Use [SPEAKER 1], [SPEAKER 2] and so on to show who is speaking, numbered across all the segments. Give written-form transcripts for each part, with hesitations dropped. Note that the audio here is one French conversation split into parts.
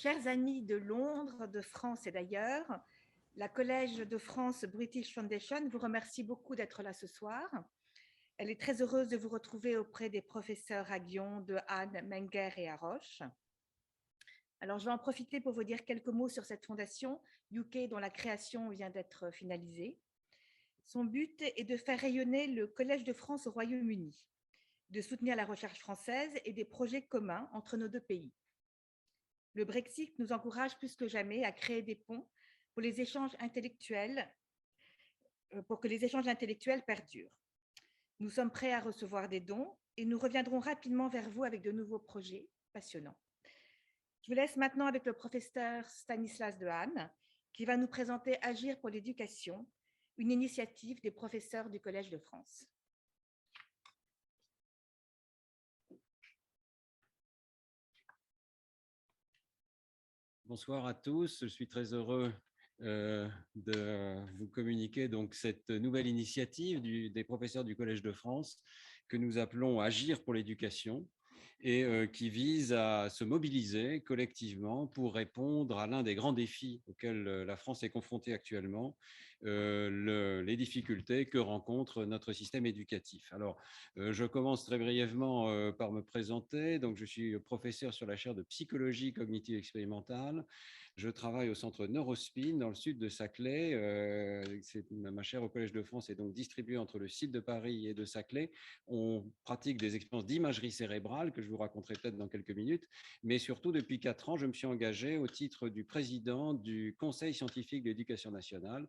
[SPEAKER 1] Chers amis de Londres, de France et d'ailleurs, la Collège de France British Foundation vous remercie beaucoup d'être là ce soir. Elle est très heureuse de vous retrouver auprès des professeurs Aguillon, de Anne, Menger et Haroche. Alors, je vais en profiter pour vous dire quelques mots sur cette fondation UK dont la création vient d'être finalisée. Son but est de faire rayonner le Collège de France au Royaume-Uni, de soutenir la recherche française et des projets communs entre nos deux pays. Le Brexit nous encourage plus que jamais à créer des ponts pour les échanges intellectuels, pour que les échanges intellectuels perdurent. Nous sommes prêts à recevoir des dons et nous reviendrons rapidement vers vous avec de nouveaux projets passionnants. Je vous laisse maintenant avec le professeur Stanislas Dehaene qui va nous présenter Agir pour l'éducation, une initiative des professeurs du Collège de France.
[SPEAKER 2] Bonsoir à tous, je suis très heureux de vous communiquer donc cette nouvelle initiative des professeurs du Collège de France que nous appelons Agir pour l'éducation et qui vise à se mobiliser collectivement pour répondre à l'un des grands défis auxquels la France est confrontée actuellement, les difficultés que rencontre notre système éducatif. Alors, je commence très brièvement par me présenter. Donc, je suis professeur sur la chaire de psychologie cognitive expérimentale. Je travaille au centre Neurospin dans le sud de Saclay. Ma chaire au Collège de France est donc distribuée entre le site de Paris et de Saclay. On pratique des expériences d'imagerie cérébrale que je vous raconterai peut-être dans quelques minutes. Mais surtout, depuis 4 ans, je me suis engagé au titre du président du Conseil scientifique de l'éducation nationale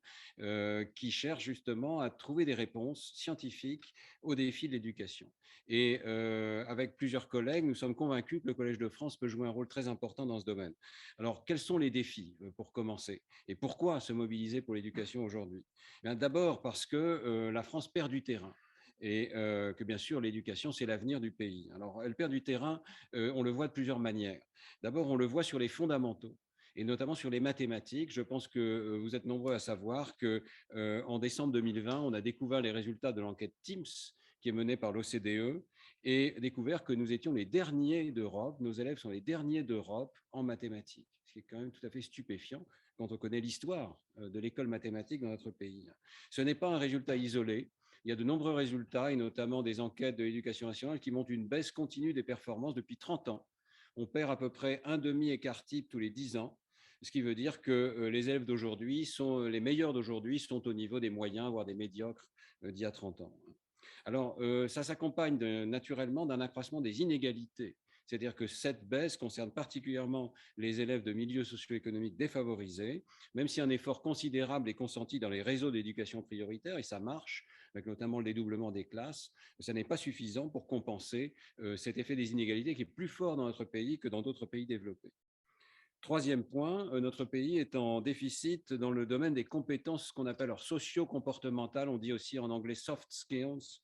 [SPEAKER 2] qui cherche justement à trouver des réponses scientifiques aux défis de l'éducation. Et avec plusieurs collègues, nous sommes convaincus que le Collège de France peut jouer un rôle très important dans ce domaine. Alors, quels sont les défis pour commencer? Et pourquoi se mobiliser pour l'éducation aujourd'hui? D'abord parce que la France perd du terrain et que bien sûr l'éducation c'est l'avenir du pays. Alors elle perd du terrain, on le voit de plusieurs manières. D'abord on le voit sur les fondamentaux et notamment sur les mathématiques. Je pense que vous êtes nombreux à savoir que en décembre 2020 on a découvert les résultats de l'enquête TIMSS qui est menée par l'OCDE et découvert que nous étions les derniers d'Europe, nos élèves sont les derniers d'Europe en mathématiques, ce qui est quand même tout à fait stupéfiant quand on connaît l'histoire de l'école mathématique dans notre pays. Ce n'est pas un résultat isolé. Il y a de nombreux résultats, et notamment des enquêtes de l'éducation nationale, qui montrent une baisse continue des performances depuis 30 ans. On perd à peu près un demi-écart type tous les 10 ans, ce qui veut dire que les élèves d'aujourd'hui, les meilleurs d'aujourd'hui, sont au niveau des moyens, voire des médiocres d'il y a 30 ans. Alors, ça s'accompagne naturellement d'un accroissement des inégalités. C'est-à-dire que cette baisse concerne particulièrement les élèves de milieux socio-économiques défavorisés, même si un effort considérable est consenti dans les réseaux d'éducation prioritaire, et ça marche, avec notamment le dédoublement des classes, ça n'est pas suffisant pour compenser cet effet des inégalités qui est plus fort dans notre pays que dans d'autres pays développés. Troisième point, notre pays est en déficit dans le domaine des compétences qu'on appelle socio-comportementales, on dit aussi en anglais soft skills.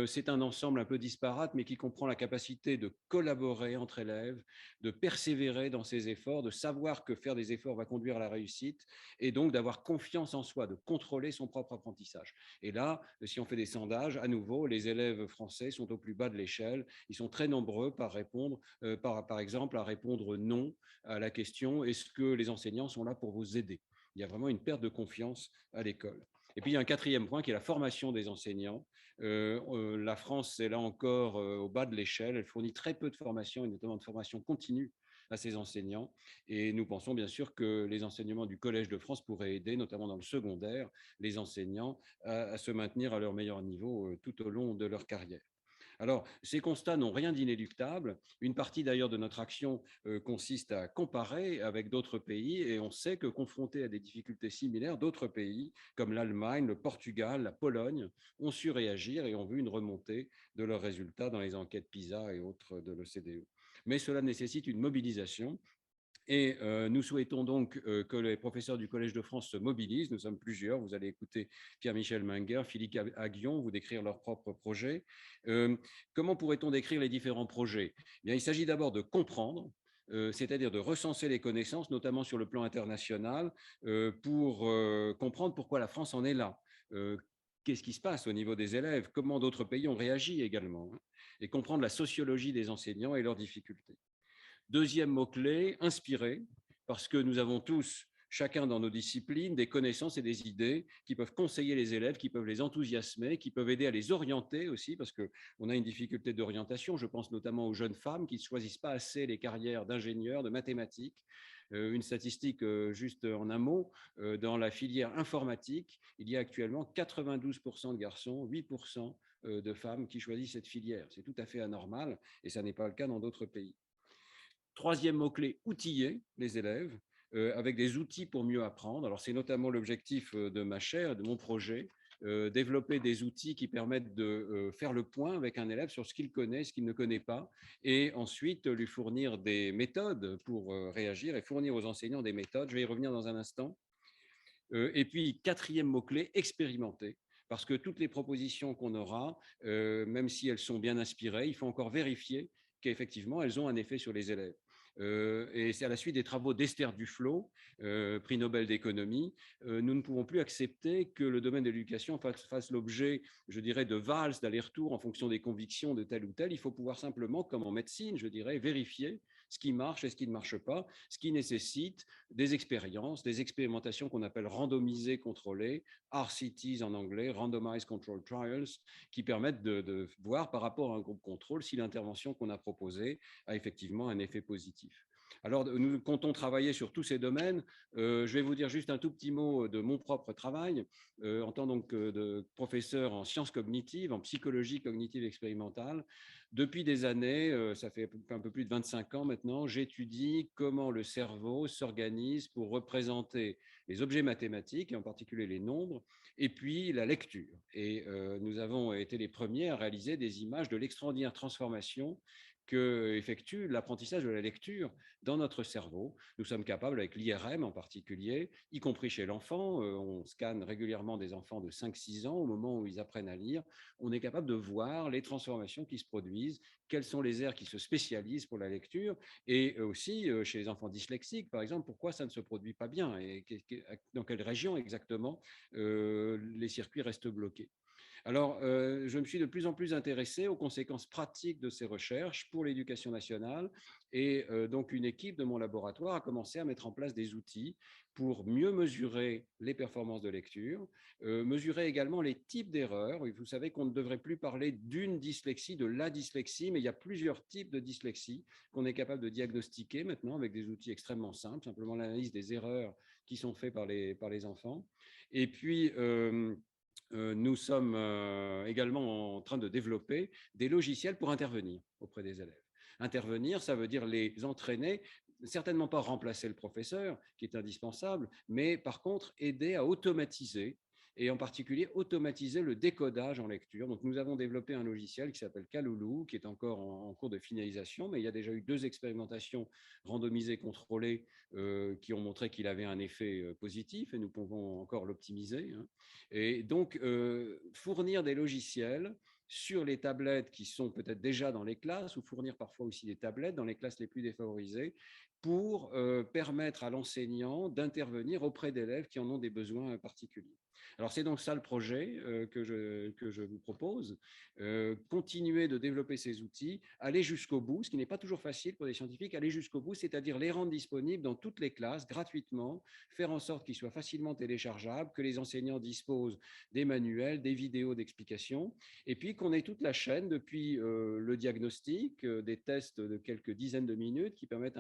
[SPEAKER 2] C'est un ensemble un peu disparate, mais qui comprend la capacité de collaborer entre élèves, de persévérer dans ses efforts, de savoir que faire des efforts va conduire à la réussite, et donc d'avoir confiance en soi, de contrôler son propre apprentissage. Et là, si on fait des sondages, à nouveau, les élèves français sont au plus bas de l'échelle. Ils sont très nombreux par exemple, à répondre non à la question: est-ce que les enseignants sont là pour vous aider? Il y a vraiment une perte de confiance à l'école. Et puis, il y a un quatrième point qui est la formation des enseignants. La France est là encore au bas de l'échelle. Elle fournit très peu de formation, et notamment de formation continue à ses enseignants. Et nous pensons bien sûr que les enseignements du Collège de France pourraient aider, notamment dans le secondaire, les enseignants à se maintenir à leur meilleur niveau tout au long de leur carrière. Alors, ces constats n'ont rien d'inéluctable. Une partie d'ailleurs de notre action consiste à comparer avec d'autres pays, et on sait que confrontés à des difficultés similaires, d'autres pays comme l'Allemagne, le Portugal, la Pologne ont su réagir et ont vu une remontée de leurs résultats dans les enquêtes PISA et autres de l'OCDE. Mais cela nécessite une mobilisation. Et nous souhaitons donc que les professeurs du Collège de France se mobilisent. Nous sommes plusieurs. Vous allez écouter Pierre-Michel Menger, Philippe Aguillon, vous décrire leurs propres projets. Comment pourrait-on décrire les différents projets? Bien, il s'agit d'abord de comprendre, c'est-à-dire de recenser les connaissances, notamment sur le plan international, pour comprendre pourquoi la France en est là. Qu'est-ce qui se passe au niveau des élèves? Comment d'autres pays ont réagi également? Et comprendre la sociologie des enseignants et leurs difficultés. Deuxième mot-clé, inspirer. parce que nous avons tous, chacun dans nos disciplines, des connaissances et des idées qui peuvent conseiller les élèves, qui peuvent les enthousiasmer, qui peuvent aider à les orienter aussi, parce qu'on a une difficulté d'orientation. Je pense notamment aux jeunes femmes qui ne choisissent pas assez les carrières d'ingénieurs, de mathématiques. Une statistique juste en un mot, dans la filière informatique, il y a actuellement 92% de garçons, 8% de femmes qui choisissent cette filière. C'est tout à fait anormal et ça n'est pas le cas dans d'autres pays. Troisième mot-clé, outiller les élèves avec des outils pour mieux apprendre. Alors, c'est notamment l'objectif de ma chaire, de mon projet, développer des outils qui permettent de faire le point avec un élève sur ce qu'il connaît, ce qu'il ne connaît pas, et ensuite lui fournir des méthodes pour réagir et fournir aux enseignants des méthodes. Je vais y revenir dans un instant. Et puis, quatrième mot-clé, expérimenter. Parce que toutes les propositions qu'on aura, même si elles sont bien inspirées, il faut encore vérifier qu'effectivement, elles ont un effet sur les élèves. Et c'est à la suite des travaux d'Esther Duflo, prix Nobel d'économie, nous ne pouvons plus accepter que le domaine de l'éducation fasse l'objet, je dirais, de valses, d'aller-retour en fonction des convictions de tel ou tel. Il faut pouvoir simplement, comme en médecine, je dirais, vérifier ce qui marche et ce qui ne marche pas, ce qui nécessite des expériences, des expérimentations qu'on appelle randomisées contrôlées, RCTs en anglais, Randomized Control Trials, qui permettent de voir par rapport à un groupe contrôle si l'intervention qu'on a proposée a effectivement un effet positif. Alors, nous comptons travailler sur tous ces domaines. Je vais vous dire juste un tout petit mot de mon propre travail. En tant donc de professeur en sciences cognitives, en psychologie cognitive expérimentale, depuis des années, ça fait un peu plus de 25 ans maintenant, j'étudie comment le cerveau s'organise pour représenter les objets mathématiques, et en particulier les nombres, et puis la lecture. Et nous avons été les premiers à réaliser des images de l'extraordinaire transformation que effectue l'apprentissage de la lecture dans notre cerveau. Nous sommes capables, avec l'IRM en particulier, y compris chez l'enfant, on scanne régulièrement des enfants de 5-6 ans au moment où ils apprennent à lire, on est capable de voir les transformations qui se produisent, quelles sont les aires qui se spécialisent pour la lecture, et aussi chez les enfants dyslexiques, par exemple, pourquoi ça ne se produit pas bien et dans quelle région exactement les circuits restent bloqués. Alors, je me suis de plus en plus intéressé aux conséquences pratiques de ces recherches pour l'éducation nationale et donc une équipe de mon laboratoire a commencé à mettre en place des outils pour mieux mesurer les performances de lecture, mesurer également les types d'erreurs. Vous savez qu'on ne devrait plus parler d'une dyslexie, de la dyslexie, mais il y a plusieurs types de dyslexie qu'on est capable de diagnostiquer maintenant avec des outils extrêmement simples, simplement l'analyse des erreurs qui sont faites par les enfants. Et puis, nous sommes également en train de développer des logiciels pour intervenir auprès des élèves. Intervenir, ça veut dire les entraîner, certainement pas remplacer le professeur, qui est indispensable, mais par contre aider à automatiser et en particulier automatiser le décodage en lecture. Donc nous avons développé un logiciel qui s'appelle Kaloulou, qui est encore en cours de finalisation, mais il y a déjà eu 2 expérimentations randomisées contrôlées qui ont montré qu'il avait un effet positif et nous pouvons encore l'optimiser. Hein. Et donc, fournir des logiciels sur les tablettes qui sont peut-être déjà dans les classes ou fournir parfois aussi des tablettes dans les classes les plus défavorisées pour permettre à l'enseignant d'intervenir auprès d'élèves qui en ont des besoins particuliers. Alors, c'est donc ça le projet que je vous propose. Continuer de développer ces outils, aller jusqu'au bout, ce qui n'est pas toujours facile pour les scientifiques, aller jusqu'au bout, c'est-à-dire les rendre disponibles dans toutes les classes gratuitement, faire en sorte qu'ils soient facilement téléchargeables, que les enseignants disposent des manuels, des vidéos d'explication, et puis qu'on ait toute la chaîne depuis le diagnostic, des tests de quelques dizaines de minutes qui permettent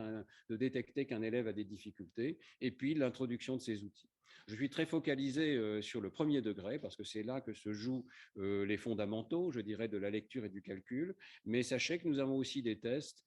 [SPEAKER 2] de détecter qu'un élève a des difficultés, et puis l'introduction de ces outils. Je suis très focalisé sur le premier degré parce que c'est là que se jouent les fondamentaux, je dirais, de la lecture et du calcul. Mais sachez que nous avons aussi des tests,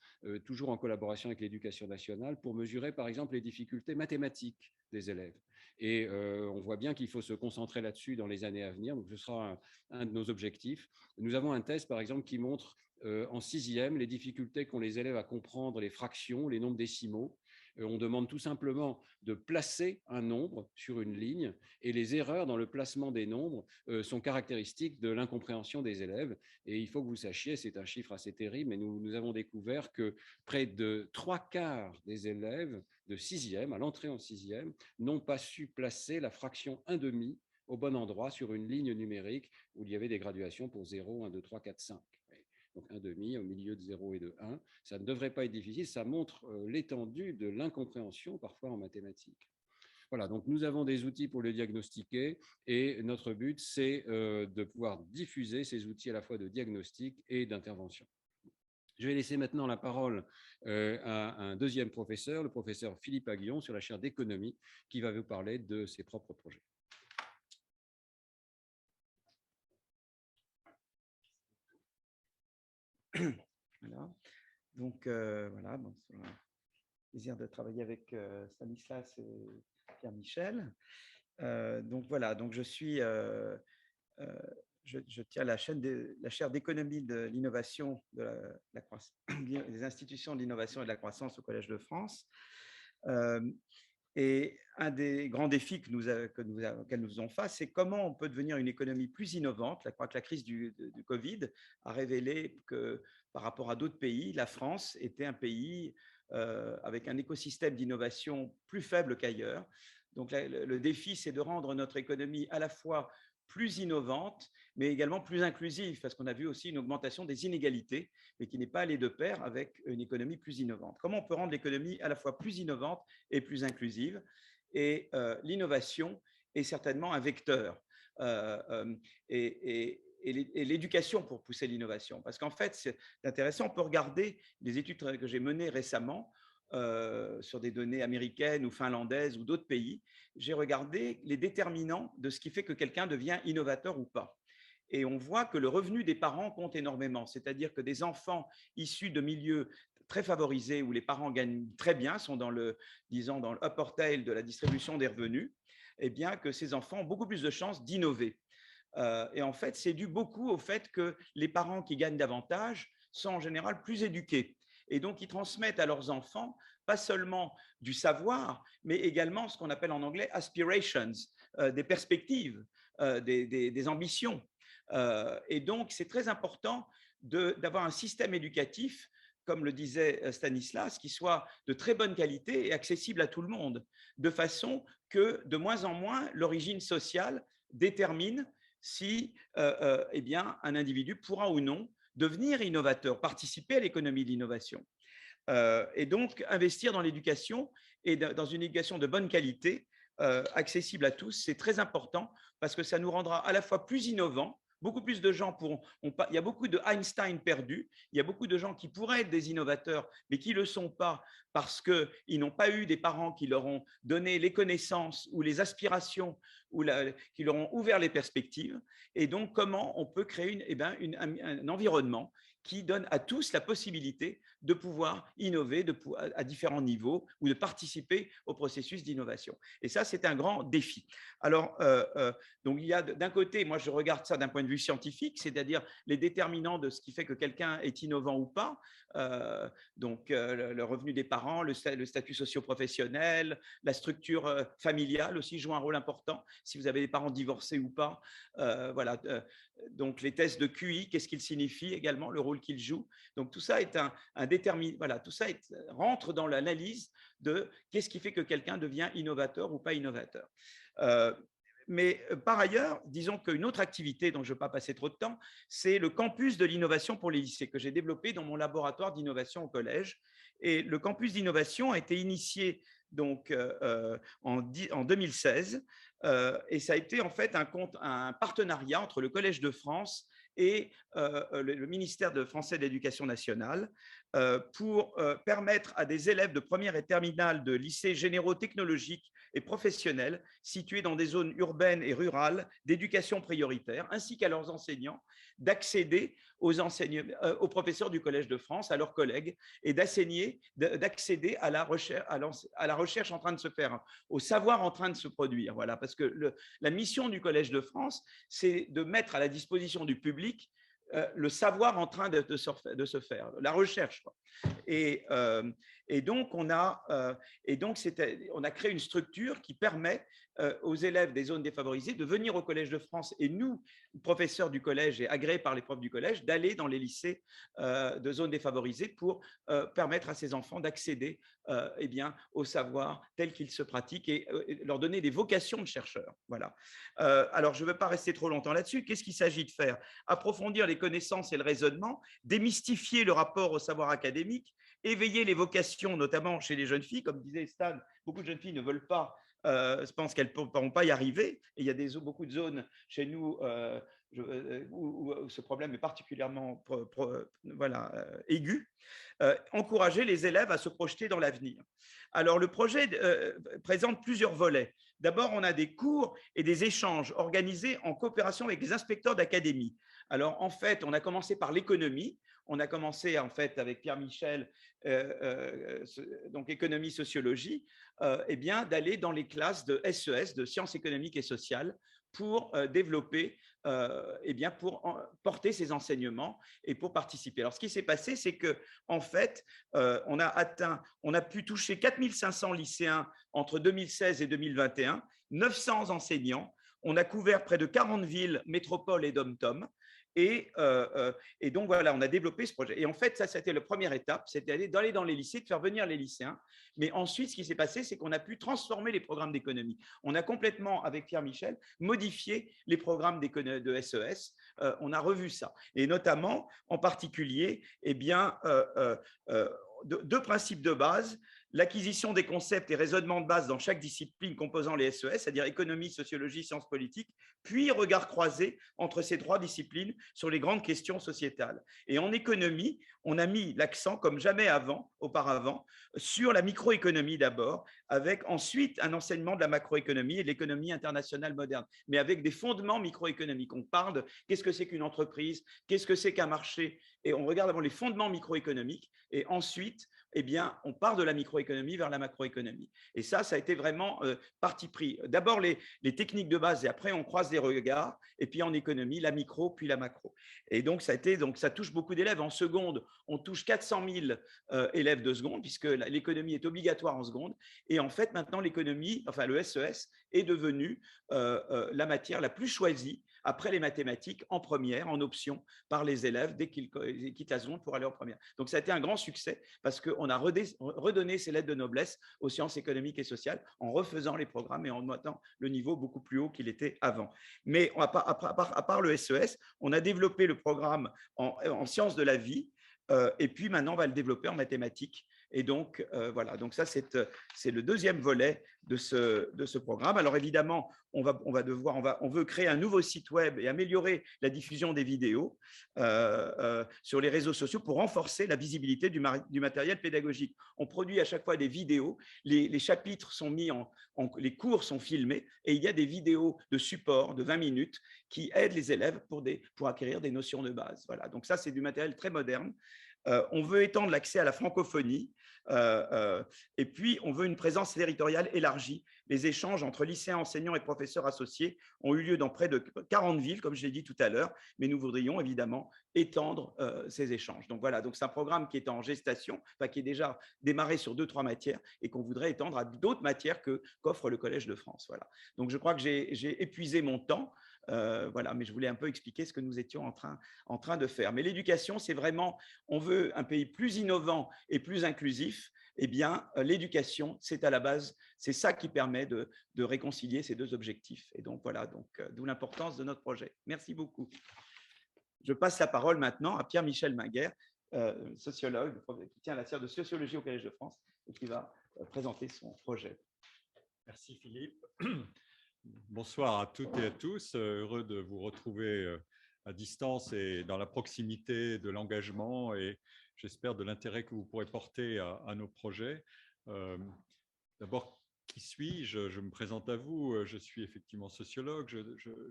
[SPEAKER 2] toujours en collaboration avec l'Éducation nationale, pour mesurer, par exemple, les difficultés mathématiques des élèves. Et on voit bien qu'il faut se concentrer là-dessus dans les années à venir. Donc, ce sera un de nos objectifs. Nous avons un test, par exemple, qui montre en sixième les difficultés qu'ont les élèves à comprendre les fractions, les nombres décimaux. On demande tout simplement de placer un nombre sur une ligne et les erreurs dans le placement des nombres sont caractéristiques de l'incompréhension des élèves. Et il faut que vous sachiez, c'est un chiffre assez terrible, mais nous avons découvert que près de 3/4 des élèves de sixième, à l'entrée en sixième, n'ont pas su placer la fraction 1/2 au bon endroit sur une ligne numérique où il y avait des graduations pour 0, 1, 2, 3, 4, 5. donc 1,5 au milieu de 0 et de 1. Ça ne devrait pas être difficile, ça montre l'étendue de l'incompréhension parfois en mathématiques. Voilà, donc nous avons des outils pour le diagnostiquer et notre but, c'est de pouvoir diffuser ces outils à la fois de diagnostic et d'intervention. Je vais laisser maintenant la parole à un deuxième professeur, le professeur Philippe Aguillon, sur la chaire d'économie, qui va vous parler de ses propres projets.
[SPEAKER 3] Voilà. Donc, voilà, bon, c'est un plaisir de travailler avec Stanislas et Pierre-Michel. Donc, voilà, donc je suis, je tiens la chaire d'économie de l'innovation, des institutions de l'innovation et de la croissance au Collège de France. Et un des grands défis auxquels nous faisons face, c'est comment on peut devenir une économie plus innovante. Je crois que la crise du Covid a révélé que par rapport à d'autres pays, la France était un pays avec un écosystème d'innovation plus faible qu'ailleurs. Donc le défi, c'est de rendre notre économie à la fois plus innovante, mais également plus inclusive, parce qu'on a vu aussi une augmentation des inégalités, mais qui n'est pas allée de pair avec une économie plus innovante. Comment on peut rendre l'économie à la fois plus innovante et plus inclusive? Et l'innovation est certainement un vecteur. Et l'éducation pour pousser l'innovation. Parce qu'en fait, c'est intéressant, on peut regarder des études que j'ai menées récemment sur des données américaines ou finlandaises ou d'autres pays. J'ai regardé les déterminants de ce qui fait que quelqu'un devient innovateur ou pas. Et on voit que le revenu des parents compte énormément. C'est-à-dire que des enfants issus de milieux très favorisés où les parents gagnent très bien, sont dans le, disons, dans le upper tail de la distribution des revenus, eh bien que ces enfants ont beaucoup plus de chances d'innover. Et en fait, c'est dû beaucoup au fait que les parents qui gagnent davantage sont en général plus éduqués. Et donc, ils transmettent à leurs enfants pas seulement du savoir, mais également ce qu'on appelle en anglais aspirations, des perspectives, des ambitions. Et donc, c'est très important d'avoir un système éducatif, comme le disait Stanislas, qui soit de très bonne qualité et accessible à tout le monde, de façon que de moins en moins l'origine sociale détermine si eh bien, un individu pourra ou non devenir innovateur, participer à l'économie de l'innovation. Et donc, investir dans l'éducation et dans une éducation de bonne qualité, accessible à tous, c'est très important parce que ça nous rendra à la fois plus innovants. Beaucoup plus de gens pourront. Il y a beaucoup de Einstein perdus. Il y a beaucoup de gens qui pourraient être des innovateurs, mais qui ne le sont pas parce qu'ils n'ont pas eu des parents qui leur ont donné les connaissances ou les aspirations ou qui leur ont ouvert les perspectives. Et donc, comment on peut créer un environnement qui donne à tous la possibilité de pouvoir innover à différents niveaux ou de participer au processus d'innovation. Et ça, c'est un grand défi. Alors, donc il y a d'un côté, moi je regarde ça d'un point de vue scientifique, c'est-à-dire les déterminants de ce qui fait que quelqu'un est innovant ou pas, donc le revenu des parents, le statut socio-professionnel, la structure familiale aussi joue un rôle important, si vous avez des parents divorcés ou pas, voilà. Donc les tests de QI, qu'est-ce qu'ils signifient également, le rôle qu'ils jouent. Donc tout ça est un déterminant, voilà, tout ça rentre dans l'analyse de qu'est-ce qui fait que quelqu'un devient innovateur ou pas innovateur. Mais par ailleurs, disons qu'une autre activité dont je ne veux pas passer trop de temps, c'est le campus de l'innovation pour les lycées que j'ai développé dans mon laboratoire d'innovation au collège. Et le campus d'innovation a été initié donc, en 2016 et ça a été en fait un partenariat entre le Collège de France et le ministère français de l'Éducation nationale pour permettre à des élèves de première et terminale de lycées généraux technologiques et professionnels situés dans des zones urbaines et rurales d'éducation prioritaire, ainsi qu'à leurs enseignants, d'accéder aux professeurs du Collège de France, à leurs collègues, et d'accéder à la recherche en train de se faire, au savoir en train de se produire. Voilà, parce que la mission du Collège de France, c'est de mettre à la disposition du public le savoir en train de se faire, la recherche. Et donc, on a créé une structure qui permet aux élèves des zones défavorisées de venir au Collège de France et nous, professeurs du collège et agréés par les profs du collège, d'aller dans les lycées de zones défavorisées pour permettre à ces enfants d'accéder eh bien, au savoir tel qu'il se pratique et leur donner des vocations de chercheurs. Voilà. Alors, je ne veux pas rester trop longtemps là-dessus. Qu'est-ce qu'il s'agit de faire? Approfondir les connaissances et le raisonnement, démystifier le rapport au savoir académique, éveiller les vocations, notamment chez les jeunes filles. Comme disait Stan, beaucoup de jeunes filles ne veulent pas, pensent qu'elles ne pourront pas y arriver. Et il y a beaucoup de zones chez nous où ce problème est particulièrement voilà, aigu. Encourager les élèves à se projeter dans l'avenir. Alors, le projet présente plusieurs volets. D'abord, on a des cours et des échanges organisés en coopération avec les inspecteurs d'académie. Alors, en fait, on a commencé par l'économie. On a commencé en fait avec Pierre Michel, donc économie, sociologie, eh bien d'aller dans les classes de SES, de sciences économiques et sociales, pour développer, eh bien pour porter ces enseignements et pour participer. Alors, ce qui s'est passé, c'est que en fait, on a pu toucher 4500 lycéens entre 2016 et 2021, 900 enseignants. On a couvert près de 40 villes, métropoles et dom-tom. Et donc, voilà, on a développé ce projet. Et en fait, ça, c'était la première étape, c'était d'aller dans les lycées, de faire venir les lycéens. Mais ensuite, ce qui s'est passé, c'est qu'on a pu transformer les programmes d'économie. On a complètement, avec Pierre Michel, modifié les programmes de SES. On a revu ça. Et notamment, en particulier, eh bien, deux principes de base: l'acquisition des concepts et raisonnements de base dans chaque discipline composant les SES, c'est-à-dire économie, sociologie, sciences politiques, puis regard croisé entre ces trois disciplines sur les grandes questions sociétales. Et en économie, on a mis l'accent, comme jamais auparavant, sur la microéconomie d'abord, avec ensuite un enseignement de la macroéconomie et de l'économie internationale moderne, mais avec des fondements microéconomiques. On parle de qu'est-ce que c'est qu'une entreprise, qu'est-ce que c'est qu'un marché, et on regarde d'abord les fondements microéconomiques, et ensuite, eh bien, on part de la microéconomie vers la macroéconomie. Et ça a été vraiment parti pris. D'abord les techniques de base, et après on croise des regards, et puis en économie, la micro, puis la macro. Et donc, ça touche beaucoup d'élèves. En seconde, on touche 400 000 élèves de seconde, puisque l'économie est obligatoire en seconde. Et en fait, maintenant, l'économie, enfin le SES, est devenu la matière la plus choisie après les mathématiques en première, en option, par les élèves dès qu'ils quittent la seconde pour aller en première. Donc, ça a été un grand succès parce qu'on a redonné ces lettres de noblesse aux sciences économiques et sociales en refaisant les programmes et en mettant le niveau beaucoup plus haut qu'il était avant. Mais à part le SES, on a développé le programme en sciences de la vie, et puis maintenant, on va le développer en mathématiques. Et donc, voilà, donc ça, c'est le deuxième volet de ce programme. Alors, évidemment, on veut créer un nouveau site web et améliorer la diffusion des vidéos sur les réseaux sociaux pour renforcer la visibilité du matériel pédagogique. On produit à chaque fois des vidéos, les chapitres sont mis les cours sont filmés, et il y a des vidéos de support de 20 minutes qui aident les élèves pour acquérir des notions de base. Voilà, donc ça, c'est du matériel très moderne. On veut étendre l'accès à la francophonie, et puis on veut une présence territoriale élargie. Les échanges entre lycéens, enseignants et professeurs associés ont eu lieu dans près de 40 villes, comme je l'ai dit tout à l'heure, mais nous voudrions évidemment étendre ces échanges. Donc voilà, donc c'est un programme qui est en gestation, enfin, qui est déjà démarré sur 2-3 matières et qu'on voudrait étendre à d'autres matières qu'offre le Collège de France. Voilà. Donc je crois que j'ai épuisé mon temps. Voilà, mais je voulais un peu expliquer ce que nous étions en train de faire. Mais l'éducation, c'est vraiment, on veut un pays plus innovant et plus inclusif. Eh bien, l'éducation, c'est à la base, c'est ça qui permet de réconcilier ces deux objectifs. Et donc, voilà, d'où l'importance de notre projet. Merci beaucoup. Je passe la parole maintenant à Pierre-Michel Minguer, sociologue, qui tient la chaire de sociologie au Collège de France et qui va présenter son projet.
[SPEAKER 4] Merci Philippe. Bonsoir à toutes et à tous. Heureux de vous retrouver à distance et dans la proximité de l'engagement et j'espère de l'intérêt que vous pourrez porter à nos projets. D'abord, qui suis-je? Je me présente à vous. Je suis effectivement sociologue.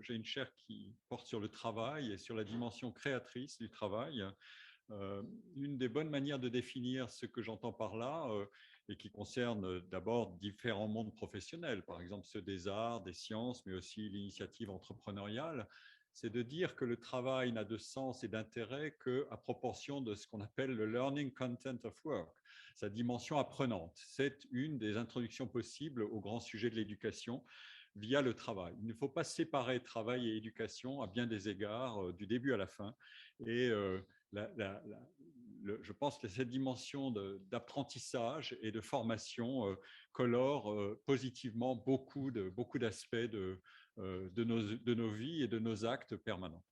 [SPEAKER 4] J'ai une chaire qui porte sur le travail et sur la dimension créatrice du travail. Une des bonnes manières de définir ce que j'entends par là, et qui concerne d'abord différents mondes professionnels, par exemple ceux des arts, des sciences, mais aussi l'initiative entrepreneuriale, c'est de dire que le travail n'a de sens et d'intérêt qu'à proportion de ce qu'on appelle le learning content of work, sa dimension apprenante. C'est une des introductions possibles au grand sujet de l'éducation. via le travail. Il ne faut pas séparer travail et éducation à bien des égards, du début à la fin. Et je pense que cette dimension d'apprentissage et de formation colore positivement beaucoup d'aspects de nos vies et de nos actes permanents.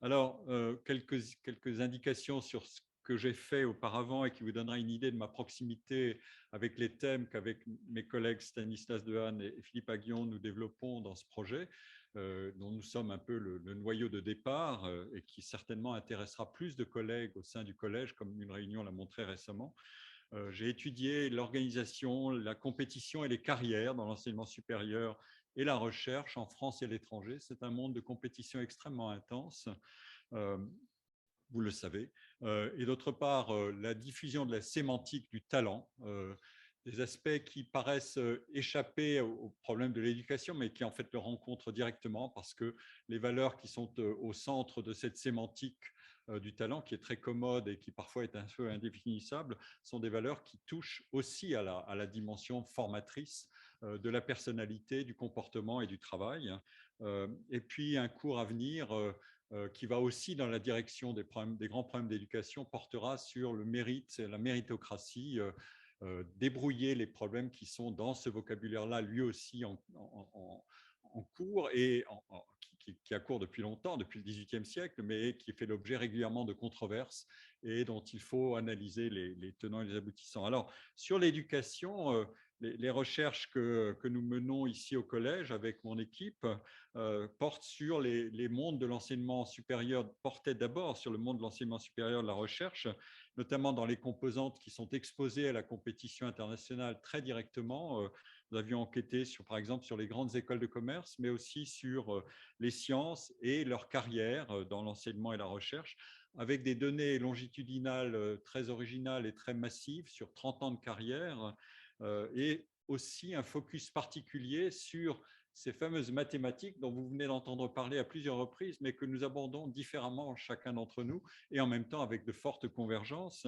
[SPEAKER 4] Alors, quelques indications sur ce que j'ai fait auparavant et qui vous donnera une idée de ma proximité avec les thèmes qu'avec mes collègues Stanislas Dehaene et Philippe Aghion, nous développons dans ce projet, dont nous sommes un peu le noyau de départ et qui certainement intéressera plus de collègues au sein du collège, comme une réunion l'a montré récemment. J'ai étudié l'organisation, la compétition et les carrières dans l'enseignement supérieur et la recherche en France et à l'étranger. C'est un monde de compétition extrêmement intense, vous le savez. Et d'autre part, la diffusion de la sémantique du talent, des aspects qui paraissent échapper au problème de l'éducation, mais qui en fait le rencontrent directement parce que les valeurs qui sont au centre de cette sémantique du talent, qui est très commode et qui parfois est un peu indéfinissable, sont des valeurs qui touchent aussi à la dimension formatrice de la personnalité, du comportement et du travail. Et puis un cours à venir qui va aussi dans la direction des grands problèmes d'éducation, portera sur le mérite, la méritocratie, débrouiller les problèmes qui sont dans ce vocabulaire-là, lui aussi en cours et qui a cours depuis longtemps, depuis le XVIIIe siècle, mais qui fait l'objet régulièrement de controverses et dont il faut analyser les tenants et les aboutissants. Alors, sur l'éducation, les recherches que nous menons ici au collège avec mon équipe portent sur les mondes de l'enseignement supérieur, portaient d'abord sur le monde de l'enseignement supérieur de la recherche, notamment dans les composantes qui sont exposées à la compétition internationale très directement. Nous avions enquêté par exemple sur les grandes écoles de commerce, mais aussi sur les sciences et leur carrière dans l'enseignement et la recherche, avec des données longitudinales très originales et très massives sur 30 ans de carrière, et aussi un focus particulier sur ces fameuses mathématiques dont vous venez d'entendre parler à plusieurs reprises, mais que nous abordons différemment chacun d'entre nous et en même temps avec de fortes convergences.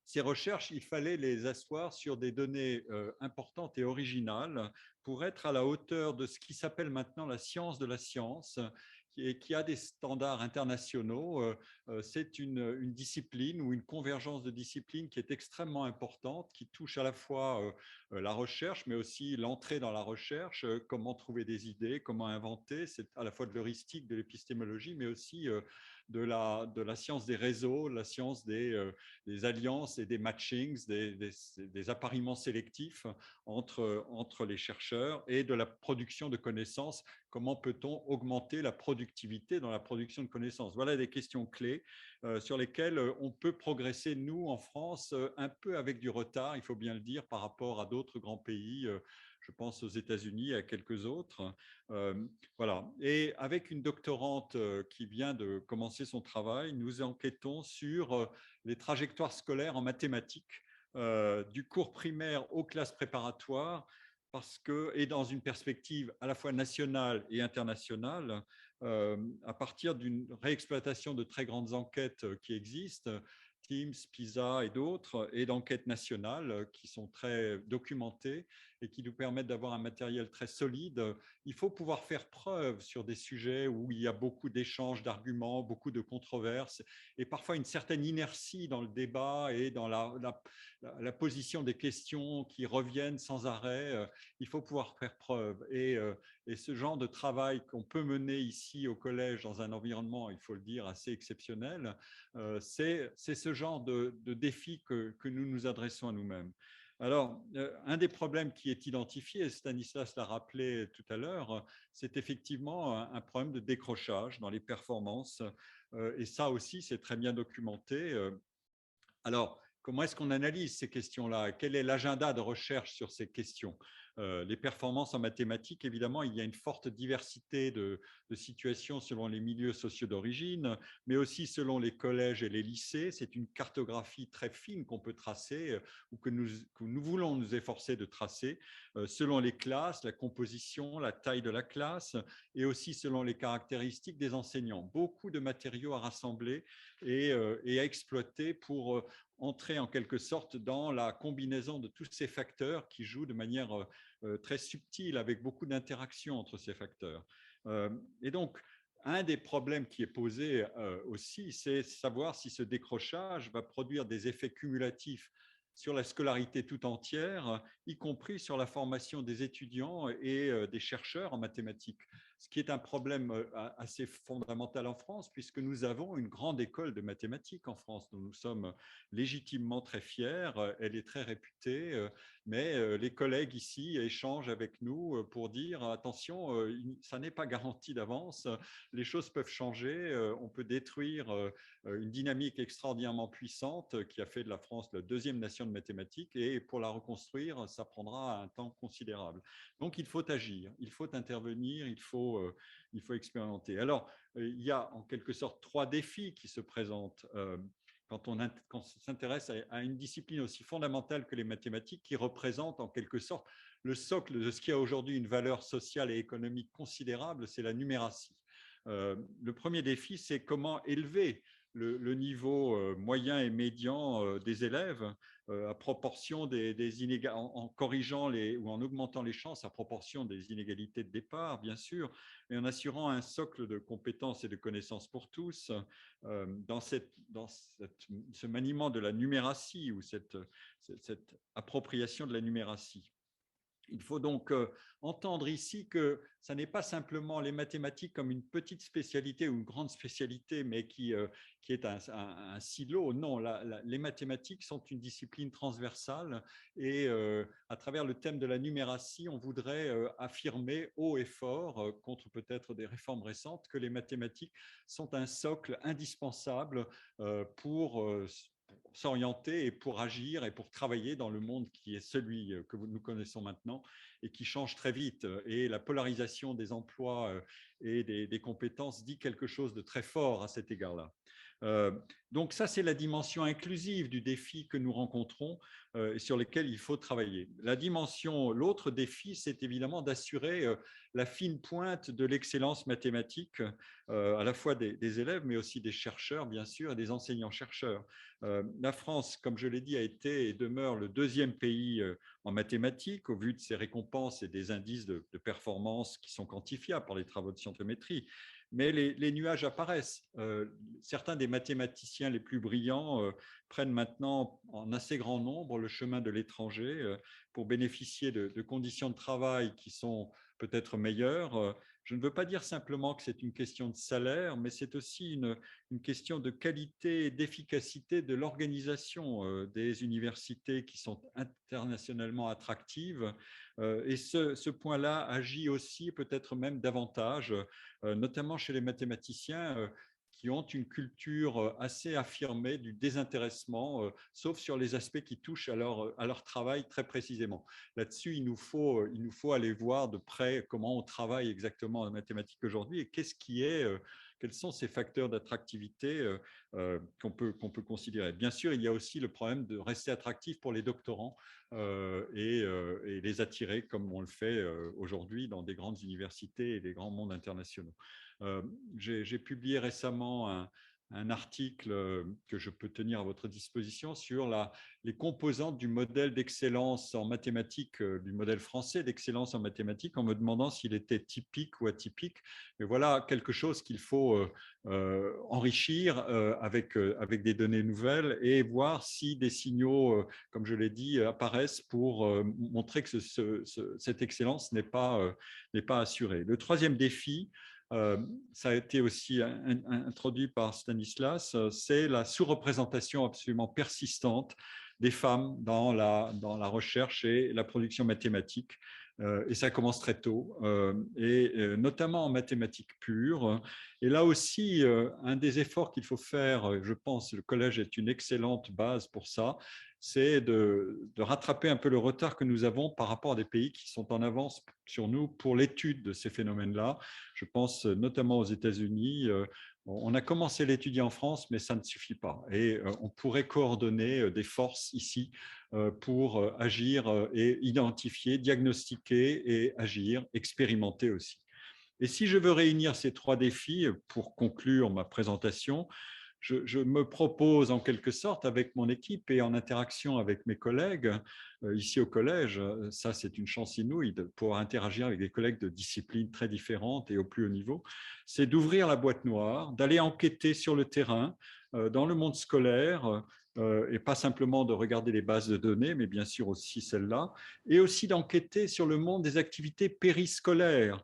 [SPEAKER 4] Ces recherches, il fallait les asseoir sur des données importantes et originales pour être à la hauteur de ce qui s'appelle maintenant la science de la science, qui a des standards internationaux. C'est une discipline ou une convergence de disciplines qui est extrêmement importante, qui touche à la fois la recherche, mais aussi l'entrée dans la recherche, comment trouver des idées, comment inventer. C'est à la fois de l'heuristique, de l'épistémologie, mais aussi de la science des réseaux, la science des alliances et des matchings, des appariements sélectifs entre les chercheurs et de la production de connaissances. Comment peut-on augmenter la productivité dans la production de connaissances? Voilà des questions clés sur lesquelles on peut progresser, nous, en France, un peu avec du retard, il faut bien le dire, par rapport à d'autres grands pays. Je pense aux États-Unis et à quelques autres. Voilà. Et avec une doctorante qui vient de commencer son travail, nous enquêtons sur les trajectoires scolaires en mathématiques, du cours primaire aux classes préparatoires, et dans une perspective à la fois nationale et internationale, à partir d'une réexploitation de très grandes enquêtes qui existent, Teams, PISA et d'autres, et d'enquêtes nationales qui sont très documentées et qui nous permettent d'avoir un matériel très solide. Il faut pouvoir faire preuve sur des sujets où il y a beaucoup d'échanges d'arguments, beaucoup de controverses et parfois une certaine inertie dans le débat et dans la position des questions qui reviennent sans arrêt. Il faut pouvoir faire preuve. Et ce genre de travail qu'on peut mener ici au collège dans un environnement, il faut le dire, assez exceptionnel, c'est ce genre de défi que nous nous adressons à nous-mêmes. Alors, un des problèmes qui est identifié, Stanislas l'a rappelé tout à l'heure, c'est effectivement un problème de décrochage dans les performances. Et ça aussi, c'est très bien documenté. Alors, comment est-ce qu'on analyse ces questions-là? Quel est l'agenda de recherche sur ces questions? Les performances en mathématiques, évidemment, il y a une forte diversité de situations selon les milieux sociaux d'origine, mais aussi selon les collèges et les lycées. C'est une cartographie très fine qu'on peut tracer ou que nous voulons nous efforcer de tracer selon les classes, la composition, la taille de la classe et aussi selon les caractéristiques des enseignants. Beaucoup de matériaux à rassembler et à exploiter pour entrer en quelque sorte dans la combinaison de tous ces facteurs qui jouent de manière très subtile, avec beaucoup d'interactions entre ces facteurs. Et donc, un des problèmes qui est posé aussi, c'est savoir si ce décrochage va produire des effets cumulatifs sur la scolarité tout entière, y compris sur la formation des étudiants et des chercheurs en mathématiques, ce qui est un problème assez fondamental en France, puisque nous avons une grande école de mathématiques en France, dont nous sommes légitimement très fiers. Elle est très réputée, mais les collègues ici échangent avec nous pour dire attention, ça n'est pas garanti d'avance, les choses peuvent changer, on peut détruire une dynamique extraordinairement puissante qui a fait de la France la deuxième nation de mathématiques, et pour la reconstruire, ça prendra un temps considérable. Donc il faut agir, il faut intervenir, il faut expérimenter. Alors, il y a en quelque sorte 3 défis qui se présentent quand on s'intéresse à une discipline aussi fondamentale que les mathématiques, qui représente en quelque sorte le socle de ce qui a aujourd'hui une valeur sociale et économique considérable, c'est la numératie. Le premier défi, c'est comment élever le niveau moyen et médian des élèves à proportion en corrigeant ou en augmentant les chances à proportion des inégalités de départ, bien sûr, et en assurant un socle de compétences et de connaissances pour tous dans ce maniement de la numératie ou cette appropriation de la numératie. Il faut donc entendre ici que ce n'est pas simplement les mathématiques comme une petite spécialité ou une grande spécialité, mais qui est un silo. Non, les mathématiques sont une discipline transversale et à travers le thème de la numératie, on voudrait affirmer haut et fort, contre peut-être des réformes récentes, que les mathématiques sont un socle indispensable pour s'orienter et pour agir et pour travailler dans le monde qui est celui que nous connaissons maintenant et qui change très vite. Et la polarisation des emplois et des compétences dit quelque chose de très fort à cet égard-là. Donc ça, c'est la dimension inclusive du défi que nous rencontrons et sur lequel il faut travailler. L'autre défi, c'est évidemment d'assurer la fine pointe de l'excellence mathématique, à la fois des élèves, mais aussi des chercheurs, bien sûr, et des enseignants-chercheurs. La France, comme je l'ai dit, a été et demeure le 2e pays en mathématiques, au vu de ses récompenses et des indices de performance qui sont quantifiables par les travaux de scientométrie. Mais les nuages apparaissent. Certains des mathématiciens les plus brillants prennent maintenant en assez grand nombre le chemin de l'étranger pour bénéficier de conditions de travail qui sont peut-être meilleures. Je ne veux pas dire simplement que c'est une question de salaire, mais c'est aussi une question de qualité et d'efficacité de l'organisation des universités qui sont internationalement attractives. Et ce point-là agit aussi peut-être même davantage, notamment chez les mathématiciens qui ont une culture assez affirmée du désintéressement, sauf sur les aspects qui touchent à leur travail très précisément. Là-dessus, il nous faut aller voir de près comment on travaille exactement en mathématiques aujourd'hui et quels sont ces facteurs d'attractivité qu'on peut considérer. Bien sûr, il y a aussi le problème de rester attractif pour les doctorants et les attirer comme on le fait aujourd'hui dans des grandes universités et des grands mondes internationaux. J'ai publié récemment un article que je peux tenir à votre disposition sur les composantes du modèle d'excellence en mathématiques, du modèle français d'excellence en mathématiques, en me demandant s'il était typique ou atypique. Mais voilà quelque chose qu'il faut enrichir avec des données nouvelles et voir si des signaux, comme je l'ai dit, apparaissent pour montrer que cette excellence n'est pas assurée. Le 3e défi, ça a été aussi introduit par Stanislas, c'est la sous-représentation absolument persistante des femmes dans la recherche et la production mathématique. Et ça commence très tôt, et notamment en mathématiques pures. Et là aussi, un des efforts qu'il faut faire, je pense, le collège est une excellente base pour ça, c'est de rattraper un peu le retard que nous avons par rapport à des pays qui sont en avance sur nous pour l'étude de ces phénomènes-là. Je pense notamment aux États-Unis. On a commencé à l'étudier en France, mais ça ne suffit pas. Et on pourrait coordonner des forces ici pour agir et identifier, diagnostiquer et agir, expérimenter aussi. Et si je veux réunir ces 3 défis pour conclure ma présentation, je me propose en quelque sorte avec mon équipe et en interaction avec mes collègues ici au collège, ça c'est une chance inouïe de pouvoir interagir avec des collègues de disciplines très différentes et au plus haut niveau, c'est d'ouvrir la boîte noire, d'aller enquêter sur le terrain, dans le monde scolaire, et pas simplement de regarder les bases de données, mais bien sûr aussi celles-là, et aussi d'enquêter sur le monde des activités périscolaires,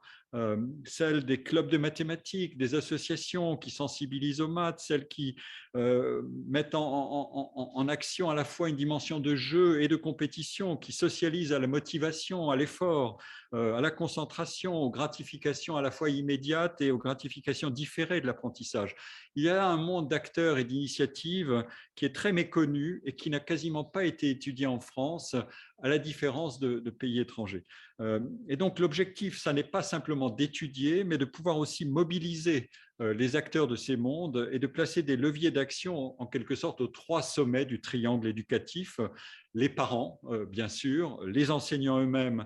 [SPEAKER 4] celles des clubs de mathématiques, des associations qui sensibilisent aux maths, celles qui mettent en action à la fois une dimension de jeu et de compétition, qui socialisent à la motivation, à l'effort, à la concentration, aux gratifications à la fois immédiates et aux gratifications différées de l'apprentissage. Il y a un monde d'acteurs et d'initiatives qui est très méconnu et qui n'a quasiment pas été étudié en France, à la différence de pays étrangers. Et donc l'objectif, ça n'est pas simplement d'étudier, mais de pouvoir aussi mobiliser les acteurs de ces mondes et de placer des leviers d'action en quelque sorte aux 3 sommets du triangle éducatif, les parents, bien sûr, les enseignants eux-mêmes,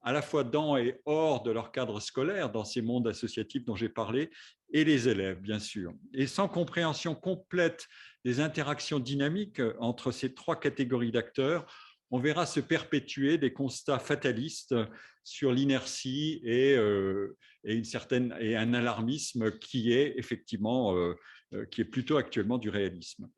[SPEAKER 4] à la fois dans et hors de leur cadre scolaire, dans ces mondes associatifs dont j'ai parlé, et les élèves, bien sûr. Et sans compréhension complète des interactions dynamiques entre ces 3 catégories d'acteurs, on verra se perpétuer des constats fatalistes sur l'inertie et un alarmisme qui est effectivement, qui est plutôt actuellement du réalisme.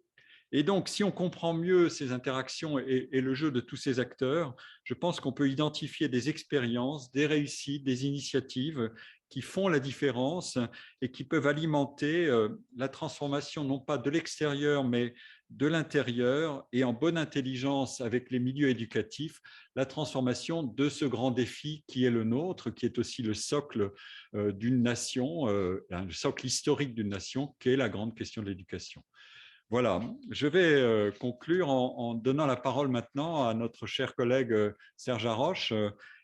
[SPEAKER 4] Et donc, si on comprend mieux ces interactions et le jeu de tous ces acteurs, je pense qu'on peut identifier des expériences, des réussites, des initiatives qui font la différence et qui peuvent alimenter la transformation non pas de l'extérieur, mais de l'intérieur et en bonne intelligence avec les milieux éducatifs, la transformation de ce grand défi qui est le nôtre, qui est aussi le socle d'une nation, le socle historique d'une nation, qui est la grande question de l'éducation. Voilà, je vais conclure en donnant la parole maintenant à notre cher collègue Serge Haroche,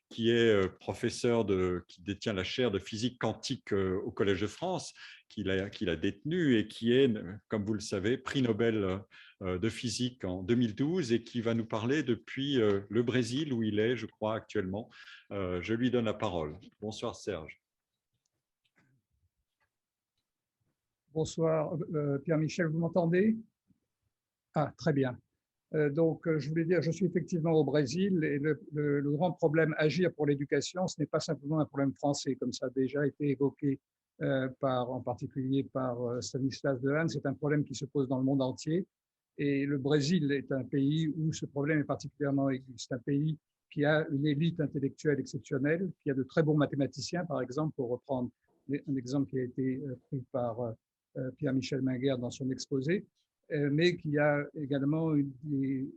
[SPEAKER 4] qui est professeur qui détient la chaire de physique quantique au Collège de France, qu'il a détenue et qui est, comme vous le savez, prix Nobel de physique en 2012 et qui va nous parler depuis le Brésil où il est, je crois, actuellement. Je lui donne la parole. Bonsoir Serge.
[SPEAKER 5] Bonsoir, Pierre-Michel, vous m'entendez? Ah, très bien. Donc, je voulais dire, je suis effectivement au Brésil et le grand problème agir pour l'éducation, ce n'est pas simplement un problème français, comme ça a déjà été évoqué en particulier par Stanislas Dehaene, c'est un problème qui se pose dans le monde entier. Et le Brésil est un pays où ce problème est particulièrement aigu. C'est un pays qui a une élite intellectuelle exceptionnelle, qui a de très bons mathématiciens, par exemple, pour reprendre un exemple qui a été pris par Pierre-Michel Minguer dans son exposé, mais qui a également des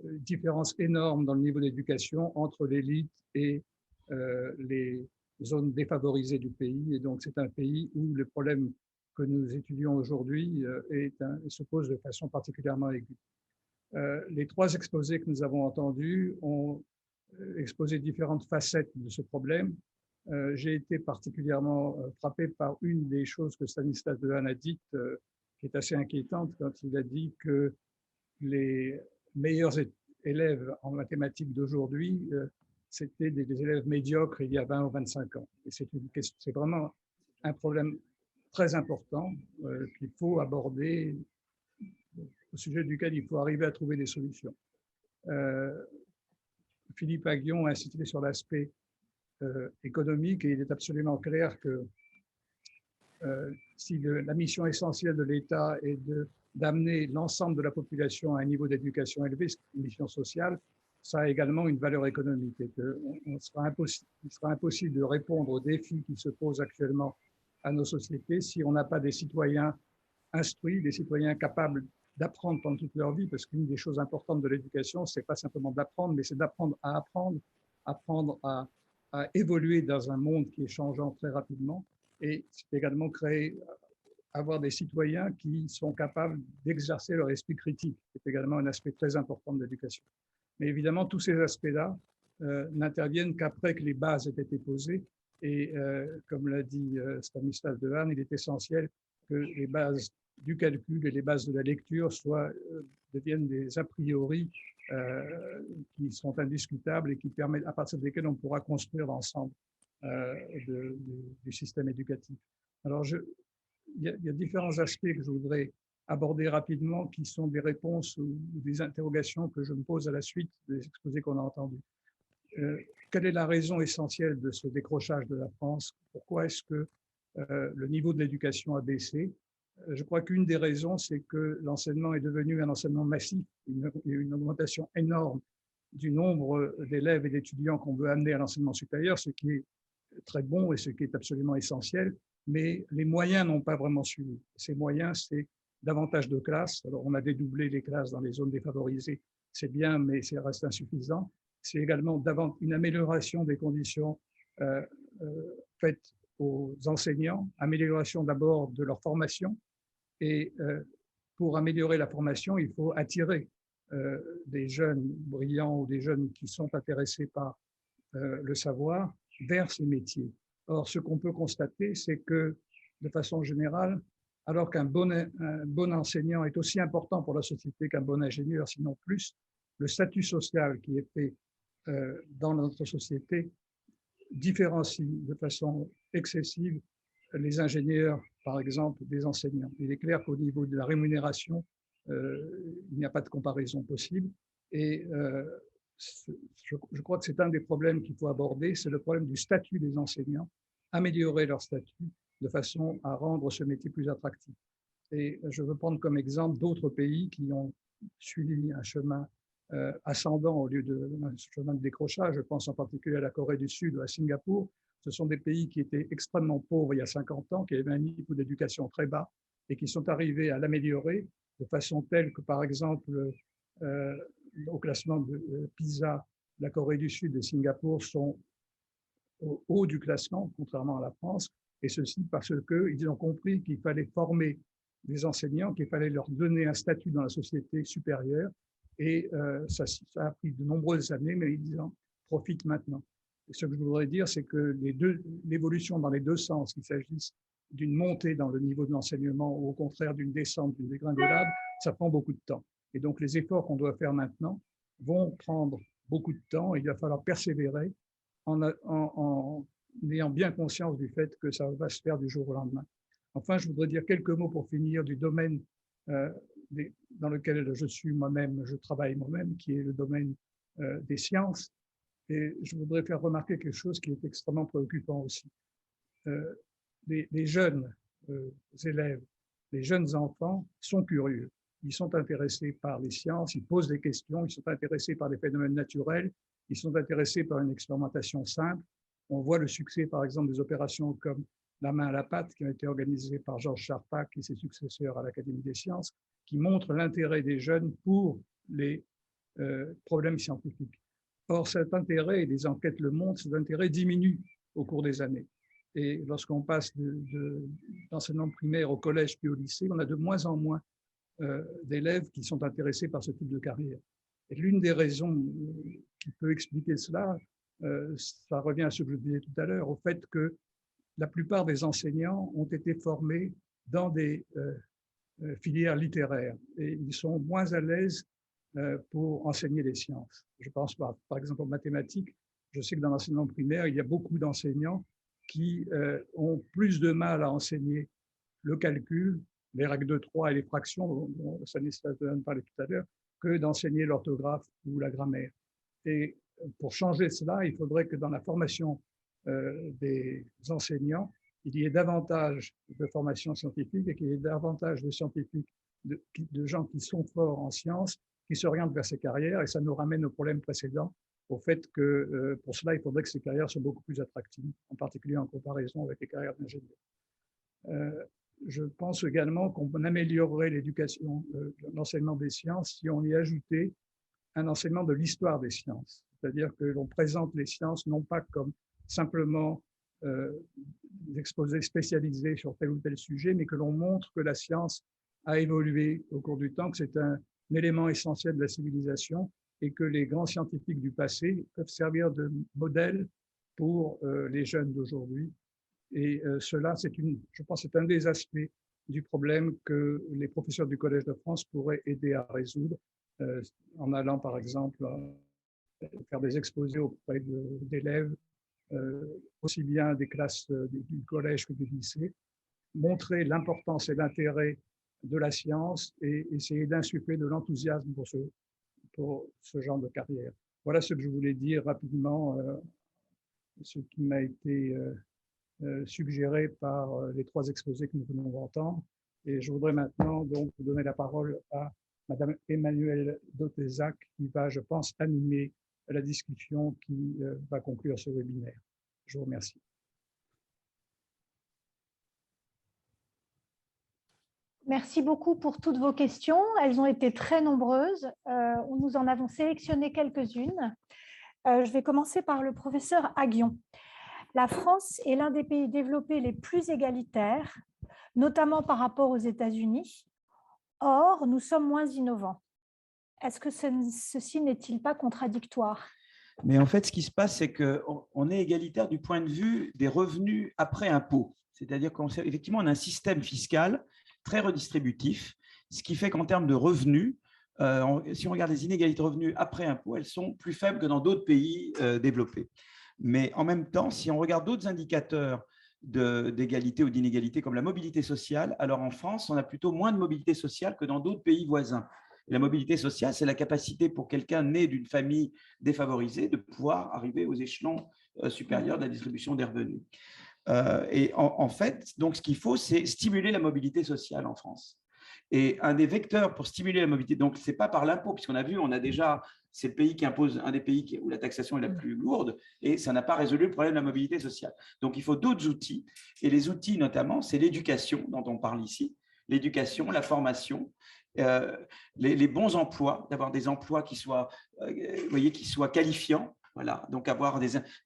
[SPEAKER 5] différences énormes dans le niveau d'éducation entre l'élite et les zones défavorisées du pays. Et donc, c'est un pays où le problème que nous étudions aujourd'hui se pose de façon particulièrement aiguë. Les 3 exposés que nous avons entendus ont exposé différentes facettes de ce problème. J'ai été particulièrement frappé par une des choses que Stanislas Dehaene a dites, qui est assez inquiétante, quand il a dit que les meilleurs élèves en mathématiques d'aujourd'hui, c'était des élèves médiocres il y a 20 ou 25 ans. Et c'est vraiment un problème très important qu'il faut aborder, au sujet duquel il faut arriver à trouver des solutions. Philippe Aghion a insisté sur l'aspect économique et il est absolument clair que si la mission essentielle de l'État est d'amener l'ensemble de la population à un niveau d'éducation élevé, c'est une mission sociale, ça a également une valeur économique et il sera impossible de répondre aux défis qui se posent actuellement à nos sociétés si on n'a pas des citoyens instruits, des citoyens capables d'apprendre pendant toute leur vie, parce qu'une des choses importantes de l'éducation, c'est pas simplement d'apprendre, mais c'est d'apprendre à apprendre, apprendre à évoluer dans un monde qui est changeant très rapidement, et c'est également avoir des citoyens qui sont capables d'exercer leur esprit critique, c'est également un aspect très important de l'éducation. Mais évidemment, tous ces aspects-là n'interviennent qu'après que les bases aient été posées, et comme l'a dit Stanislas Dehaene, il est essentiel que les bases du calcul et les bases de la lecture deviennent des a priori qui sont indiscutables et qui permettent, à partir desquels on pourra construire l'ensemble du système éducatif. Alors, il y a différents aspects que je voudrais aborder rapidement, qui sont des réponses ou des interrogations que je me pose à la suite des exposés qu'on a entendus. Quelle est la raison essentielle de ce décrochage de la France? Pourquoi est-ce que le niveau de l'éducation a baissé? Je crois qu'une des raisons, c'est que l'enseignement est devenu un enseignement massif. Il y a une augmentation énorme du nombre d'élèves et d'étudiants qu'on veut amener à l'enseignement supérieur, ce qui est très bon et ce qui est absolument essentiel, mais les moyens n'ont pas vraiment suivi. Ces moyens, c'est davantage de classes. Alors, on a dédoublé les classes dans les zones défavorisées, c'est bien, mais ça reste insuffisant. C'est également une amélioration des conditions faites aux enseignants, amélioration d'abord de leur formation, et pour améliorer la formation, il faut attirer des jeunes brillants ou des jeunes qui sont intéressés par le savoir vers ces métiers. Or, ce qu'on peut constater, c'est que, de façon générale, alors qu'un bon enseignant est aussi important pour la société qu'un bon ingénieur, sinon plus, le statut social qui est fait dans notre société différencie de façon excessive les ingénieurs, par exemple, des enseignants. Il est clair qu'au niveau de la rémunération, il n'y a pas de comparaison possible. Et je crois que c'est un des problèmes qu'il faut aborder, c'est le problème du statut des enseignants, améliorer leur statut de façon à rendre ce métier plus attractif. Et je veux prendre comme exemple d'autres pays qui ont suivi un chemin ascendant au lieu d'un chemin de décrochage. Je pense en particulier à la Corée du Sud ou à Singapour. Ce sont des pays qui étaient extrêmement pauvres il y a 50 ans, qui avaient un niveau d'éducation très bas et qui sont arrivés à l'améliorer de façon telle que, par exemple, au classement de PISA, la Corée du Sud et Singapour sont au haut du classement, contrairement à la France, et ceci parce qu'ils ont compris qu'il fallait former des enseignants, qu'il fallait leur donner un statut dans la société supérieure, et ça a pris de nombreuses années, mais ils en profitent maintenant. Et ce que je voudrais dire, c'est que l'évolution dans les deux sens, qu'il s'agisse d'une montée dans le niveau de l'enseignement ou au contraire d'une descente, d'une dégringolade, ça prend beaucoup de temps. Et donc les efforts qu'on doit faire maintenant vont prendre beaucoup de temps et il va falloir persévérer en ayant bien conscience du fait que ça va se faire du jour au lendemain. Enfin, je voudrais dire quelques mots pour finir du domaine dans lequel je travaille moi-même, qui est le domaine des sciences. Et je voudrais faire remarquer quelque chose qui est extrêmement préoccupant aussi. Les jeunes élèves, les jeunes enfants sont curieux. Ils sont intéressés par les sciences, ils posent des questions, ils sont intéressés par les phénomènes naturels, ils sont intéressés par une expérimentation simple. On voit le succès, par exemple, des opérations comme la main à la pâte, qui ont été organisées par Georges Charpak et ses successeurs à l'Académie des sciences, qui montrent l'intérêt des jeunes pour les problèmes scientifiques. Or, cet intérêt, et les enquêtes le montrent, cet intérêt diminue au cours des années. Et lorsqu'on passe d'enseignement primaire au collège puis au lycée, on a de moins en moins d'élèves qui sont intéressés par ce type de carrière. Et l'une des raisons qui peut expliquer cela, ça revient à ce que je disais tout à l'heure, au fait que la plupart des enseignants ont été formés dans des filières littéraires et ils sont moins à l'aise pour enseigner les sciences. Je pense par exemple aux mathématiques. Je sais que dans l'enseignement primaire, il y a beaucoup d'enseignants qui ont plus de mal à enseigner le calcul, les règles de 3 et les fractions, dont Stanislas Dehaene parlait tout à l'heure, que d'enseigner l'orthographe ou la grammaire. Et pour changer cela, il faudrait que dans la formation des enseignants, il y ait davantage de formation scientifique et qu'il y ait davantage de scientifiques, de gens qui sont forts en sciences, qui s'orientent vers ces carrières. Et ça nous ramène au problème précédent, au fait que pour cela, il faudrait que ces carrières soient beaucoup plus attractives, en particulier en comparaison avec les carrières d'ingénieurs. Je pense également qu'on améliorerait l'éducation, l'enseignement des sciences si on y ajoutait un enseignement de l'histoire des sciences. C'est-à-dire que l'on présente les sciences non pas comme simplement des exposés spécialisés sur tel ou tel sujet, mais que l'on montre que la science a évolué au cours du temps, que c'est un élément essentiel de la civilisation et que les grands scientifiques du passé peuvent servir de modèle pour les jeunes d'aujourd'hui. Et cela, je pense, c'est un des aspects du problème que les professeurs du Collège de France pourraient aider à résoudre en allant, par exemple, faire des exposés auprès d'élèves, aussi bien des classes du collège que du lycée, montrer l'importance et l'intérêt de la science et essayer d'insuffler de l'enthousiasme pour ce genre de carrière. Voilà ce que je voulais dire rapidement, ce qui m'a été suggéré par les 3 exposés que nous venons d'entendre. Et je voudrais maintenant donc donner la parole à Madame Emmanuelle Dotézac, qui va, je pense, animer la discussion qui va conclure ce webinaire. Je vous remercie.
[SPEAKER 6] Merci beaucoup pour toutes vos questions. Elles ont été très nombreuses. Nous en avons sélectionné quelques-unes. Je vais commencer par le professeur Aguillon. La France est l'un des pays développés les plus égalitaires, notamment par rapport aux États-Unis. Or, nous sommes moins innovants. Est-ce que ceci n'est-il pas contradictoire?
[SPEAKER 3] Mais en fait, ce qui se passe, c'est qu'on est égalitaire du point de vue des revenus après impôt. C'est-à-dire qu'effectivement, on a un système fiscal très redistributif, ce qui fait qu'en termes de revenus, si on regarde les inégalités de revenus après impôt, elles sont plus faibles que dans d'autres pays développés. Mais en même temps, si on regarde d'autres indicateurs d'égalité ou d'inégalité comme la mobilité sociale, alors en France, on a plutôt moins de mobilité sociale que dans d'autres pays voisins. Et la mobilité sociale, c'est la capacité pour quelqu'un né d'une famille défavorisée de pouvoir arriver aux échelons supérieurs de la distribution des revenus. Et en fait, donc, ce qu'il faut, c'est stimuler la mobilité sociale en France. Et un des vecteurs pour stimuler la mobilité, donc ce n'est pas par l'impôt, puisqu'on a vu, on a déjà, c'est le pays qui impose, un des pays où la taxation est la plus lourde, et ça n'a pas résolu le problème de la mobilité sociale. Donc il faut d'autres outils, et les outils notamment, c'est l'éducation dont on parle ici, l'éducation, la formation, les bons emplois, d'avoir des emplois qui soient, qui soient qualifiants. Voilà, donc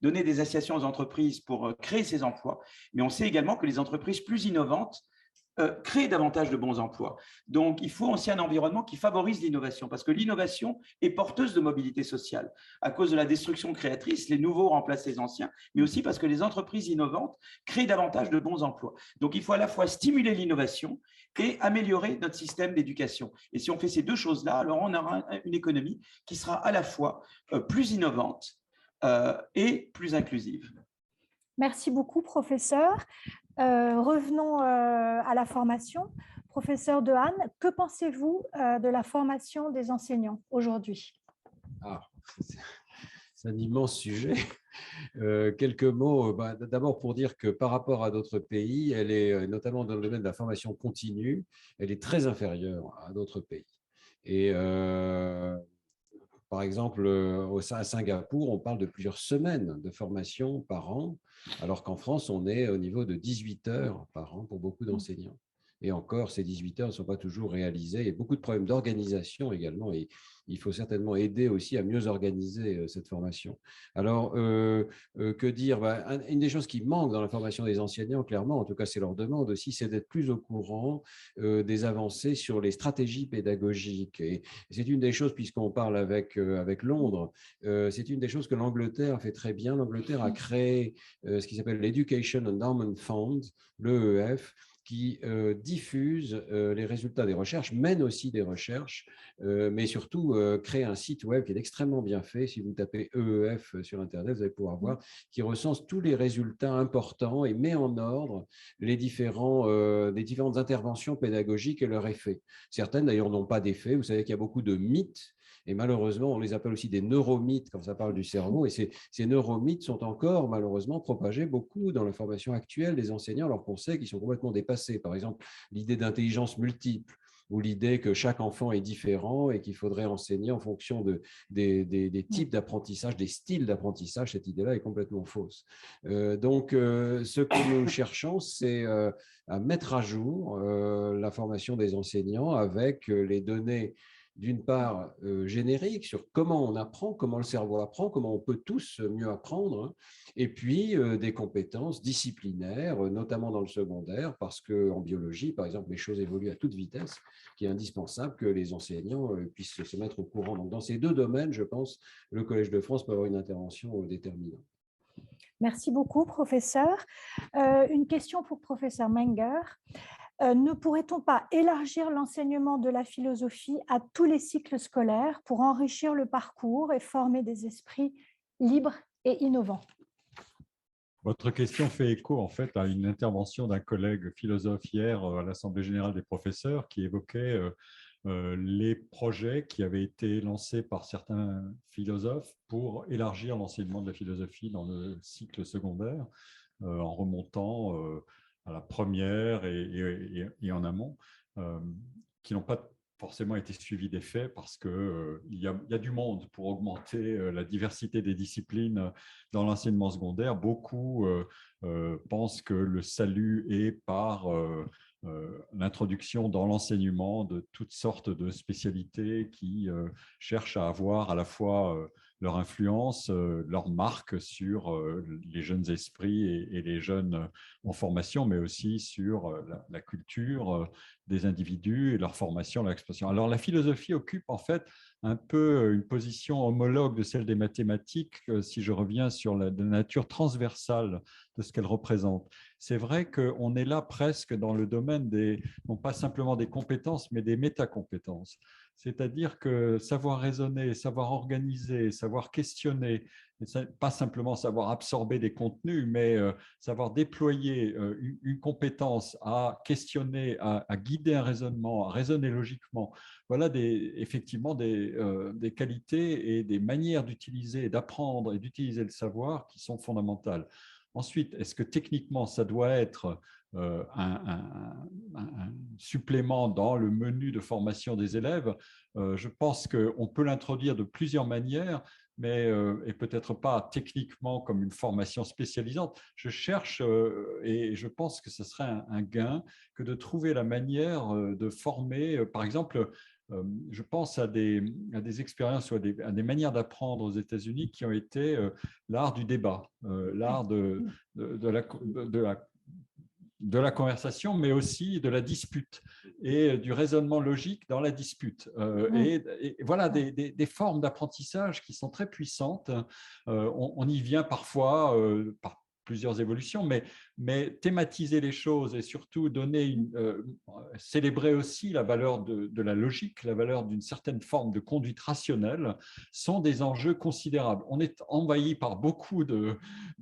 [SPEAKER 3] donner des incitations aux entreprises pour créer ces emplois. Mais on sait également que les entreprises plus innovantes créer davantage de bons emplois. Donc, il faut aussi un environnement qui favorise l'innovation, parce que l'innovation est porteuse de mobilité sociale. À cause de la destruction créatrice, les nouveaux remplacent les anciens, mais aussi parce que les entreprises innovantes créent davantage de bons emplois. Donc, il faut à la fois stimuler l'innovation et améliorer notre système d'éducation. Et si on fait ces deux choses-là, alors on aura une économie qui sera à la fois plus innovante et plus inclusive.
[SPEAKER 6] Merci beaucoup, professeur. Revenons à la formation. Professeur Dehaene, que pensez-vous de la formation des enseignants aujourd'hui?
[SPEAKER 2] C'est un immense sujet. Quelques mots, d'abord pour dire que par rapport à d'autres pays, elle est, notamment dans le domaine de la formation continue, elle est très inférieure à d'autres pays. Et par exemple, à Singapour, on parle de plusieurs semaines de formation par an, alors qu'en France, on est au niveau de 18 heures par an pour beaucoup d'enseignants. Et encore, ces 18 heures ne sont pas toujours réalisées. Il y a beaucoup de problèmes d'organisation également. Et il faut certainement aider aussi à mieux organiser cette formation. Alors, que dire? Une des choses qui manque dans la formation des enseignants, clairement, en tout cas c'est leur demande aussi, c'est d'être plus au courant des avancées sur les stratégies pédagogiques. Et c'est une des choses, puisqu'on parle avec Londres, c'est une des choses que l'Angleterre fait très bien. L'Angleterre a créé ce qui s'appelle l'Education Endowment Fund, l'EEF, qui diffuse les résultats des recherches, mène aussi des recherches, mais surtout crée un site web qui est extrêmement bien fait. Si vous tapez EEF sur Internet, vous allez pouvoir voir, qui recense tous les résultats importants et met en ordre les différentes interventions pédagogiques et leurs effets. Certaines, d'ailleurs, n'ont pas d'effet. Vous savez qu'il y a beaucoup de mythes. Et malheureusement, on les appelle aussi des neuromythes quand ça parle du cerveau. Et ces neuromythes sont encore malheureusement propagés beaucoup dans la formation actuelle des enseignants, alors qu'on sait qu'ils sont complètement dépassés. Par exemple, l'idée d'intelligence multiple ou l'idée que chaque enfant est différent et qu'il faudrait enseigner en fonction des types d'apprentissage, des styles d'apprentissage. Cette idée-là est complètement fausse. Donc, ce que nous cherchons, c'est à mettre à jour la formation des enseignants avec les données d'une part générique sur comment on apprend, comment le cerveau apprend, comment on peut tous mieux apprendre, et puis des compétences disciplinaires, notamment dans le secondaire, parce qu'en biologie, par exemple, les choses évoluent à toute vitesse, qu'il est indispensable que les enseignants puissent se mettre au courant. Donc, dans ces deux domaines, je pense, le Collège de France peut avoir une intervention déterminante.
[SPEAKER 6] Merci beaucoup, professeur. Une question pour professeur Menger. Ne pourrait-on pas élargir l'enseignement de la philosophie à tous les cycles scolaires pour enrichir le parcours et former des esprits libres et innovants?
[SPEAKER 4] Votre question fait écho en fait à une intervention d'un collègue philosophe hier à l'Assemblée générale des professeurs qui évoquait les projets qui avaient été lancés par certains philosophes pour élargir l'enseignement de la philosophie dans le cycle secondaire en remontant à la première et en amont, qui n'ont pas forcément été suivis des faits parce qu'il y a du monde pour augmenter la diversité des disciplines dans l'enseignement secondaire. Beaucoup pensent que le salut est par l'introduction dans l'enseignement de toutes sortes de spécialités qui cherchent à avoir à la fois leur influence, leur marque sur les jeunes esprits et les jeunes en formation, mais aussi sur la culture des individus et leur formation, leur expression. Alors la philosophie occupe en fait un peu une position homologue de celle des mathématiques, si je reviens sur la nature transversale de ce qu'elle représente. C'est vrai qu'on est là presque dans le domaine des, non pas simplement des compétences, mais des métacompétences. C'est-à-dire que savoir raisonner, savoir organiser, savoir questionner, pas simplement savoir absorber des contenus, mais savoir déployer une compétence à questionner, à guider un raisonnement, à raisonner logiquement. Voilà effectivement des qualités et des manières d'utiliser, d'apprendre et d'utiliser le savoir qui sont fondamentales. Ensuite, est-ce que techniquement, ça doit être un supplément dans le menu de formation des élèves? Je pense qu'on peut l'introduire de plusieurs manières, mais et peut-être pas techniquement comme une formation spécialisante. Je cherche et je pense que ce serait un gain que de trouver la manière de former, par exemple, je pense à des expériences ou à des manières d'apprendre aux États-Unis qui ont été l'art du débat, l'art de la conversation, mais aussi de la dispute et du raisonnement logique dans la dispute. Et voilà des formes d'apprentissage qui sont très puissantes. On y vient parfois par plusieurs évolutions, mais thématiser les choses et surtout célébrer aussi la valeur de la logique, la valeur d'une certaine forme de conduite rationnelle, sont des enjeux considérables. On est envahi par beaucoup de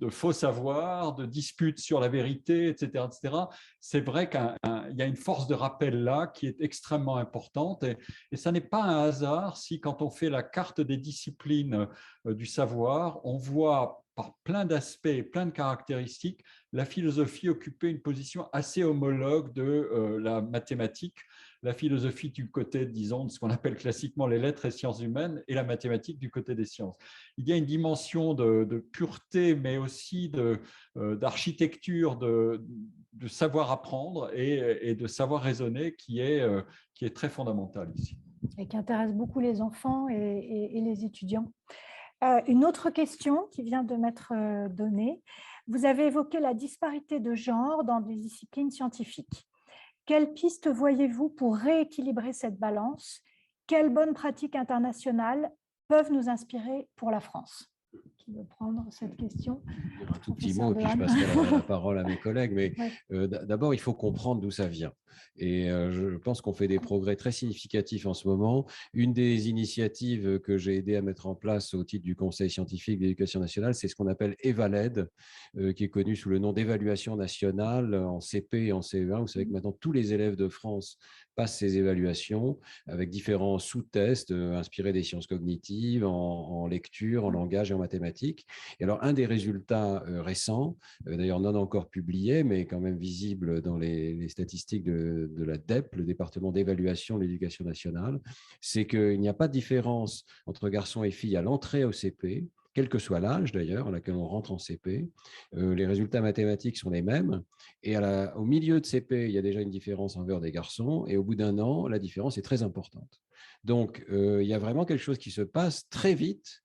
[SPEAKER 4] faux savoirs, de disputes sur la vérité, etc. etc. C'est vrai qu'il y a une force de rappel là qui est extrêmement importante et ça n'est pas un hasard si quand on fait la carte des disciplines du savoir, on voit par plein d'aspects, plein de caractéristiques, la philosophie occupait une position assez homologue de la mathématique, la philosophie du côté, disons, de ce qu'on appelle classiquement les lettres et sciences humaines, et la mathématique du côté des sciences. Il y a une dimension de pureté, mais aussi d'architecture, de savoir apprendre et de savoir raisonner qui est très fondamentale ici.
[SPEAKER 6] Et qui intéresse beaucoup les enfants et les étudiants. Une autre question qui vient de m'être donnée. Vous avez évoqué la disparité de genre dans des disciplines scientifiques. Quelles pistes voyez-vous pour rééquilibrer cette balance? Quelles bonnes pratiques internationales peuvent nous inspirer pour la France? Qui veut prendre cette question?
[SPEAKER 7] Un tout petit mot, et puis je passerai la parole à mes collègues. Mais d'abord, il faut comprendre d'où ça vient. Et je pense qu'on fait des progrès très significatifs en ce moment. Une des initiatives que j'ai aidé à mettre en place au titre du Conseil scientifique d'éducation nationale, c'est ce qu'on appelle EVALED, qui est connu sous le nom d'évaluation nationale en CP et en CE1. Vous savez que maintenant, tous les élèves de France passent ces évaluations avec différents sous-tests inspirés des sciences cognitives, en lecture, en langage et en mathématiques. Et alors, un des résultats récents, d'ailleurs non encore publié, mais quand même visible dans les statistiques de la DEP, le département d'évaluation de l'éducation nationale, c'est qu'il n'y a pas de différence entre garçons et filles à l'entrée au CP, quel que soit l'âge d'ailleurs à laquelle on rentre en CP. Les résultats mathématiques sont les mêmes. Et au milieu de CP, il y a déjà une différence envers des garçons. Et au bout d'un an, la différence est très importante. Donc, il y a vraiment quelque chose qui se passe très vite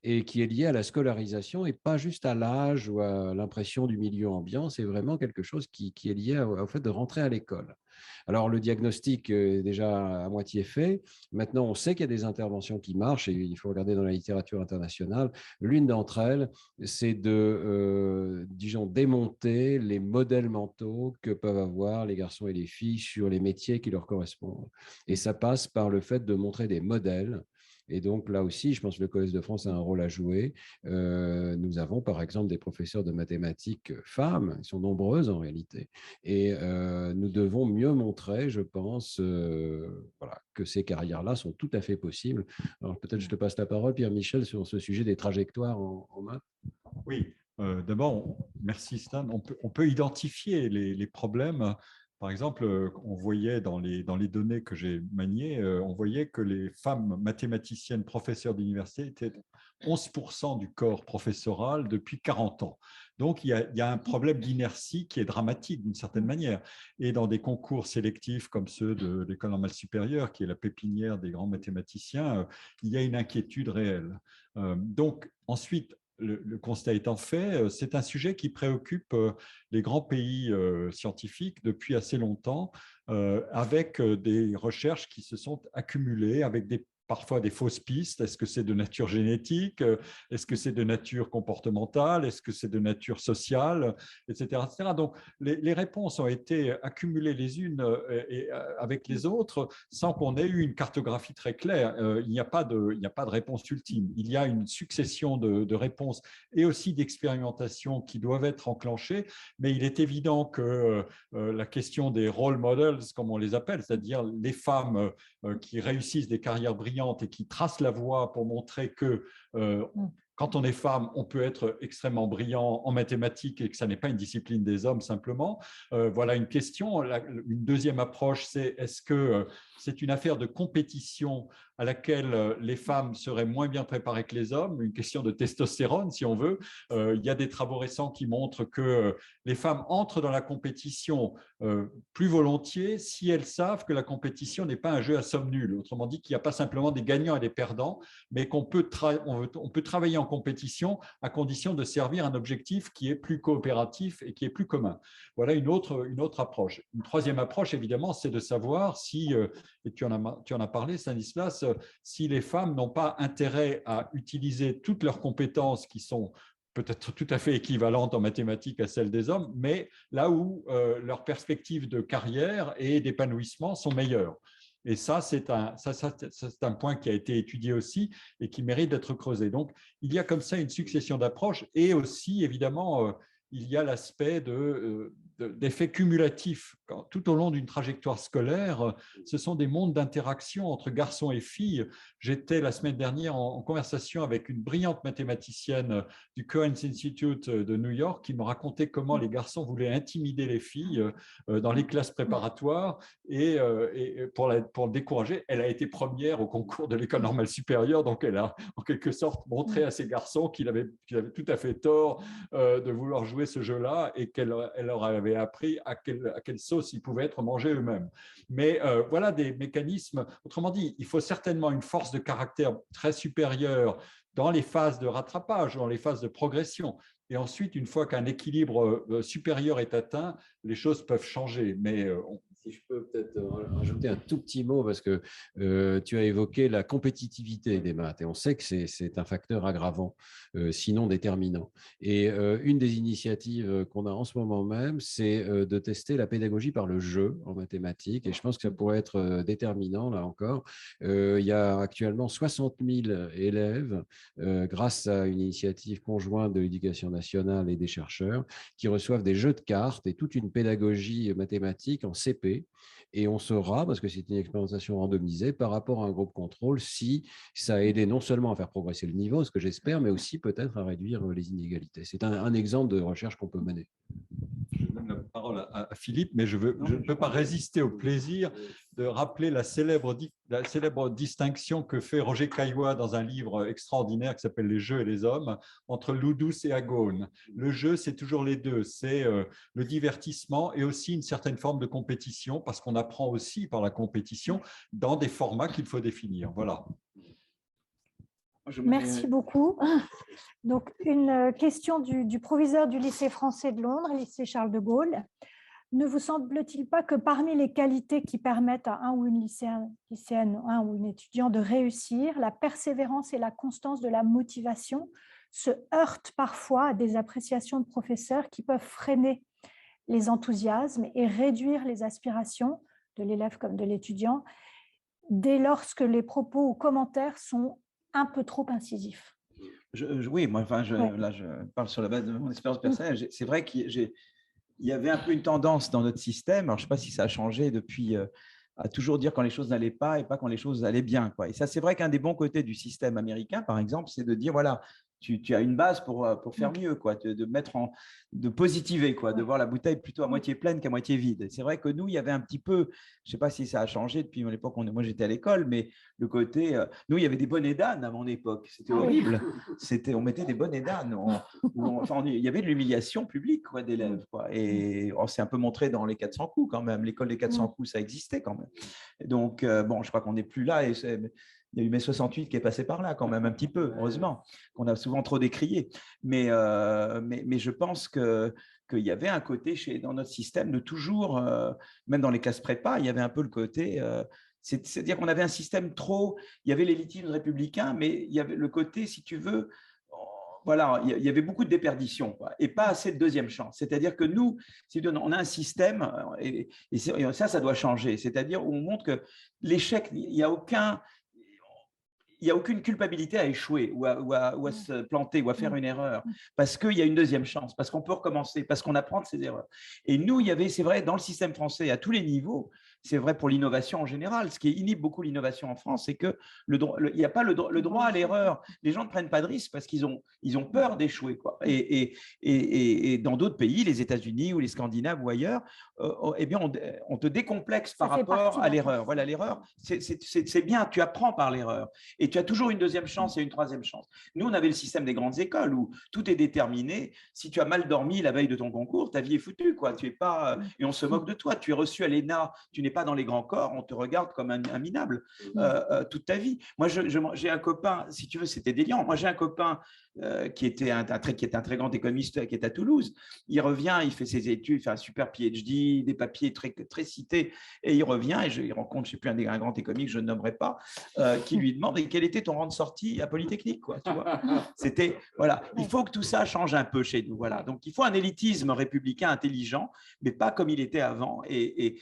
[SPEAKER 7] et qui est lié à la scolarisation et pas juste à l'âge ou à l'impression du milieu ambiant. C'est vraiment quelque chose qui est lié au fait de rentrer à l'école. Alors, le diagnostic est déjà à moitié fait. Maintenant, on sait qu'il y a des interventions qui marchent et il faut regarder dans la littérature internationale. L'une d'entre elles, c'est de, disons, démonter les modèles mentaux que peuvent avoir les garçons et les filles sur les métiers qui leur correspondent. Et ça passe par le fait de montrer des modèles Et donc, là aussi, je pense que le Collège de France a un rôle à jouer. Nous avons, par exemple, des professeurs de mathématiques femmes, elles sont nombreuses en réalité. Et nous devons mieux montrer, je pense, voilà, que ces carrières-là sont tout à fait possibles. Alors, peut-être je te passe la parole, Pierre-Michel, sur ce sujet des trajectoires en maths.
[SPEAKER 4] Oui, d'abord, merci Stan. On peut identifier les problèmes. Par exemple, on voyait dans les données que j'ai maniées, on voyait que les femmes mathématiciennes professeurs d'université étaient 11% du corps professoral depuis 40 ans. Donc, il y a un problème d'inertie qui est dramatique d'une certaine manière. Et dans des concours sélectifs comme ceux de l'École normale supérieure, qui est la pépinière des grands mathématiciens, il y a une inquiétude réelle. Donc, ensuite, le constat étant fait, c'est un sujet qui préoccupe les grands pays scientifiques depuis assez longtemps, avec des recherches qui se sont accumulées, avec parfois des fausses pistes. Est-ce que c'est de nature génétique? Est-ce que c'est de nature comportementale? Est-ce que c'est de nature sociale? Etc. etc. Donc, les réponses ont été accumulées les unes avec les autres sans qu'on ait eu une cartographie très claire. Il n'y a pas de réponse ultime. Il y a une succession de réponses et aussi d'expérimentations qui doivent être enclenchées, mais il est évident que la question des role models, comme on les appelle, c'est-à-dire les femmes qui réussissent des carrières brillantes et qui tracent la voie pour montrer que quand on est femme, on peut être extrêmement brillant en mathématiques et que ça n'est pas une discipline des hommes simplement. Voilà une question. Une deuxième approche, c'est est-ce que c'est une affaire de compétition à laquelle les femmes seraient moins bien préparées que les hommes, une question de testostérone si on veut. Il y a des travaux récents qui montrent que les femmes entrent dans la compétition plus volontiers si elles savent que la compétition n'est pas un jeu à somme nulle. Autrement dit, qu'il n'y a pas simplement des gagnants et des perdants, mais qu'on peut, on peut travailler en compétition à condition de servir un objectif qui est plus coopératif et qui est plus commun. Voilà une autre approche. Une troisième approche, évidemment, c'est de savoir si, et tu en as parlé, Stanislas, si les femmes n'ont pas intérêt à utiliser toutes leurs compétences qui sont peut-être tout à fait équivalentes en mathématiques à celles des hommes, mais là où leurs perspectives de carrière et d'épanouissement sont meilleures. Et ça, c'est un point qui a été étudié aussi et qui mérite d'être creusé. Donc, il y a comme ça une succession d'approches et aussi, évidemment, il y a l'aspect d'effets cumulatifs. Tout au long d'une trajectoire scolaire, ce sont des mondes d'interaction entre garçons et filles. J'étais la semaine dernière en conversation avec une brillante mathématicienne du Cohen Institute de New York qui me racontait comment les garçons voulaient intimider les filles dans les classes préparatoires et pour le décourager, elle a été première au concours de l'École normale supérieure, donc elle a en quelque sorte montré à ces garçons qu'il avait tout à fait tort de vouloir jouer ce jeu-là et qu'elle leur avait appris à quelle sauce ils pouvaient être mangés eux-mêmes. Mais voilà des mécanismes. Autrement dit, il faut certainement une force de caractère très supérieure dans les phases de rattrapage, dans les phases de progression. Et ensuite, une fois qu'un équilibre supérieur est atteint, les choses peuvent changer. Mais
[SPEAKER 7] si je peux peut-être rajouter un tout petit mot, parce que tu as évoqué la compétitivité des maths, et on sait que c'est un facteur aggravant, sinon déterminant. Et une des initiatives qu'on a en ce moment même, c'est de tester la pédagogie par le jeu en mathématiques, et je pense que ça pourrait être déterminant, là encore. Il y a actuellement 60 000 élèves, grâce à une initiative conjointe de l'Éducation nationale et des chercheurs, qui reçoivent des jeux de cartes et toute une pédagogie mathématique en CP. Et on saura, parce que c'est une expérimentation randomisée, par rapport à un groupe contrôle, si ça a aidé non seulement à faire progresser le niveau, ce que j'espère, mais aussi peut-être à réduire les inégalités. C'est un exemple de recherche qu'on peut mener.
[SPEAKER 4] Je donne la parole à Philippe, mais je ne peux pas résister au plaisir de rappeler la célèbre distinction que fait Roger Caillois dans un livre extraordinaire qui s'appelle « Les jeux et les hommes » entre Ludus et Agone. Le jeu, c'est toujours les deux, c'est le divertissement et aussi une certaine forme de compétition, parce qu'on apprend aussi par la compétition dans des formats qu'il faut définir. Voilà.
[SPEAKER 6] Merci beaucoup. Donc, une question du proviseur du lycée français de Londres, lycée Charles de Gaulle. Ne vous semble-t-il pas que parmi les qualités qui permettent à un ou une lycéenne, un ou une étudiant de réussir, la persévérance et la constance de la motivation se heurtent parfois à des appréciations de professeurs qui peuvent freiner les enthousiasmes et réduire les aspirations de l'élève comme de l'étudiant? dès lors que les propos ou commentaires sont un peu trop incisifs.
[SPEAKER 3] Oui, moi, enfin, là, je parle sur la base de mon expérience personnelle. C'est vrai qu'il y avait un peu une tendance dans notre système, alors je ne sais pas si ça a changé depuis, à toujours dire quand les choses n'allaient pas et pas quand les choses allaient bien, quoi. Et ça, c'est vrai qu'un des bons côtés du système américain, par exemple, c'est de dire, voilà, tu as une base pour faire mieux, quoi, de positiver, quoi, de voir la bouteille plutôt à moitié pleine qu'à moitié vide. Et c'est vrai que nous, il y avait un petit peu, je ne sais pas si ça a changé depuis l'époque où moi j'étais à l'école, mais le côté, nous, il y avait des bonnets d'âne à mon époque, c'était horrible. On mettait des bonnets d'âne, il y avait de l'humiliation publique, quoi, d'élèves, quoi. Et on s'est un peu montré dans les 400 coups quand même, l'école des 400 coups, ça existait quand même. Donc, bon, je crois qu'on n'est plus là et il y a eu mai 68 qui est passé par là quand même un petit peu, heureusement, qu'on a souvent trop décrié. Mais je pense qu'il y avait un côté dans notre système de toujours, même dans les classes prépa, il y avait un peu le côté, c'est-à-dire qu'on avait un système il y avait l'élitisme républicain, mais il y avait le côté, si tu veux, voilà, il y avait beaucoup de déperdition, quoi, et pas assez de deuxième chance. C'est-à-dire que nous, on a un système, et ça doit changer. C'est-à-dire où on montre que l'échec, il n'y a aucune culpabilité à échouer ou à se planter ou à faire une erreur, parce qu'il y a une deuxième chance, parce qu'on peut recommencer, parce qu'on apprend de ses erreurs. Et nous, c'est vrai, dans le système français, à tous les niveaux, c'est vrai pour l'innovation en général, ce qui inhibe beaucoup l'innovation en France, c'est qu'il n'y a pas le droit à l'erreur. Les gens ne prennent pas de risques parce qu'ils ont peur d'échouer, quoi. Et dans d'autres pays, les États-Unis ou les Scandinaves ou ailleurs, eh bien, on te décomplexe par rapport à l'erreur. Voilà, l'erreur, c'est bien, tu apprends par l'erreur. Et tu as toujours une deuxième chance et une troisième chance. Nous, on avait le système des grandes écoles où tout est déterminé. Si tu as mal dormi la veille de ton concours, ta vie est foutue, quoi. Tu es pas, et on se moque de toi. Tu es reçu à l'ENA, tu n'es pas dans les grands corps, on te regarde comme un minable toute ta vie. Moi, j'ai un copain, si tu veux, c'était délirant. Moi, j'ai un copain qui est un très grand économiste qui est à Toulouse. Il revient, il fait ses études, il fait un super PhD, des papiers très, très cités, et il revient et il rencontre, je ne sais plus, un grand économiste, je ne nommerai pas, qui lui demande quel était ton rang de sortie à Polytechnique, quoi, tu vois. C'était, voilà, il faut que tout ça change un peu chez nous, voilà. Donc, il faut un élitisme républicain intelligent, mais pas comme il était avant, et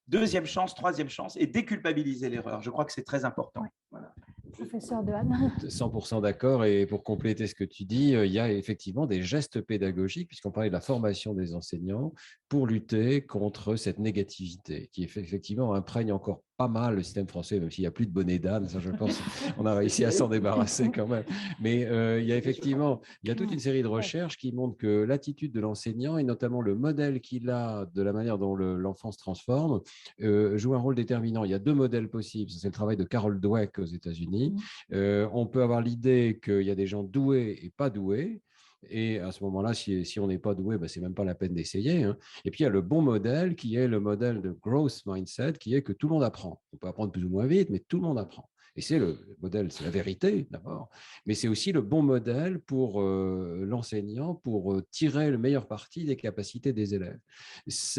[SPEAKER 3] deuxième chance, troisième chance, et déculpabiliser l'erreur. Je crois que c'est très important. Voilà.
[SPEAKER 6] Professeur Dehaene.
[SPEAKER 7] 100% d'accord. Et pour compléter ce que tu dis, il y a effectivement des gestes pédagogiques, puisqu'on parlait de la formation des enseignants, pour lutter contre cette négativité qui effectivement imprègne encore pas mal le système français, même s'il n'y a plus de bonnet d'âne, ça je pense, on a réussi à s'en débarrasser quand même. Mais il y a toute une série de recherches qui montrent que l'attitude de l'enseignant, et notamment le modèle qu'il a de la manière dont l'enfant se transforme, joue un rôle déterminant. Il y a deux modèles possibles. C'est le travail de Carol Dweck aux États-Unis. On peut avoir l'idée qu'il y a des gens doués et pas doués. Et à ce moment-là, si on n'est pas doué, c'est même pas la peine d'essayer. Hein. Et puis, il y a le bon modèle qui est le modèle de growth mindset, qui est que tout le monde apprend. On peut apprendre plus ou moins vite, mais tout le monde apprend. Et c'est le modèle, c'est la vérité d'abord, mais c'est aussi le bon modèle pour l'enseignant pour tirer le meilleur parti des capacités des élèves.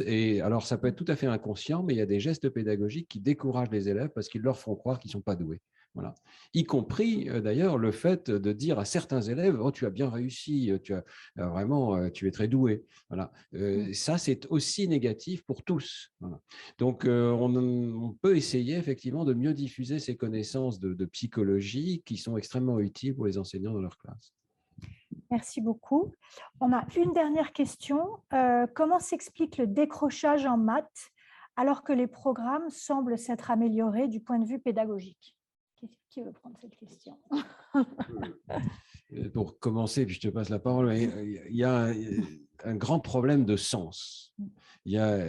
[SPEAKER 7] Et alors, ça peut être tout à fait inconscient, mais il y a des gestes pédagogiques qui découragent les élèves parce qu'ils leur font croire qu'ils ne sont pas doués. Voilà. Y compris d'ailleurs le fait de dire à certains élèves « Oh, tu as bien réussi, tu es très doué ». Voilà. Ça, c'est aussi négatif pour tous. Voilà. Donc, on peut essayer effectivement de mieux diffuser ces connaissances de psychologie qui sont extrêmement utiles pour les enseignants dans leur classe.
[SPEAKER 6] Merci beaucoup. On a une dernière question. Comment s'explique le décrochage en maths alors que les programmes semblent s'être améliorés du point de vue pédagogique ? Qui veut prendre cette question?
[SPEAKER 7] Pour commencer, puis je te passe la parole, il y a un grand problème de sens. Il y a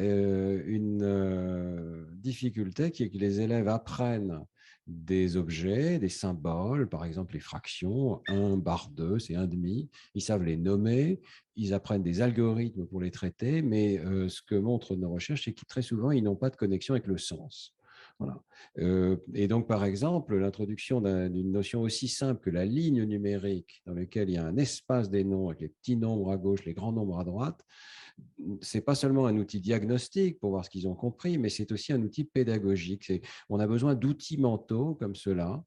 [SPEAKER 7] une difficulté qui est que les élèves apprennent des objets, des symboles, par exemple les fractions, 1/2, c'est 1,5. Ils savent les nommer, ils apprennent des algorithmes pour les traiter, mais ce que montrent nos recherches, c'est que très souvent, ils n'ont pas de connexion avec le sens. Voilà. Et donc, par exemple, l'introduction d'une notion aussi simple que la ligne numérique, dans laquelle il y a un espace des nombres avec les petits nombres à gauche, les grands nombres à droite, ce n'est pas seulement un outil diagnostique pour voir ce qu'ils ont compris, mais c'est aussi un outil pédagogique. On a besoin d'outils mentaux comme ceux-là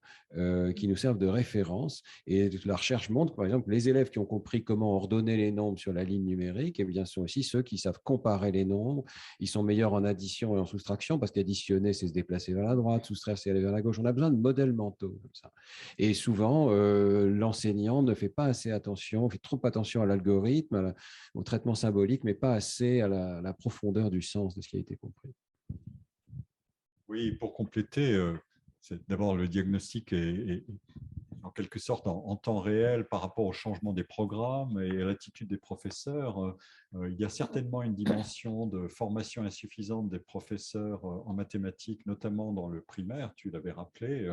[SPEAKER 7] qui nous servent de référence. Et la recherche montre, par exemple, les élèves qui ont compris comment ordonner les nombres sur la ligne numérique, eh bien, sont aussi ceux qui savent comparer les nombres. Ils sont meilleurs en addition et en soustraction parce qu'additionner, c'est se déplacer stress et vers la droite, sous stress et aller vers la gauche. On a besoin de modèles mentaux comme ça. Et souvent, l'enseignant ne fait pas assez attention, fait trop attention à l'algorithme, au traitement symbolique, mais pas assez à la profondeur du sens de ce qui a été compris.
[SPEAKER 4] Oui, pour compléter, d'abord le diagnostic est en quelque sorte en temps réel par rapport au changement des programmes et à l'attitude des professeurs. Il y a certainement une dimension de formation insuffisante des professeurs en mathématiques, notamment dans le primaire, tu l'avais rappelé.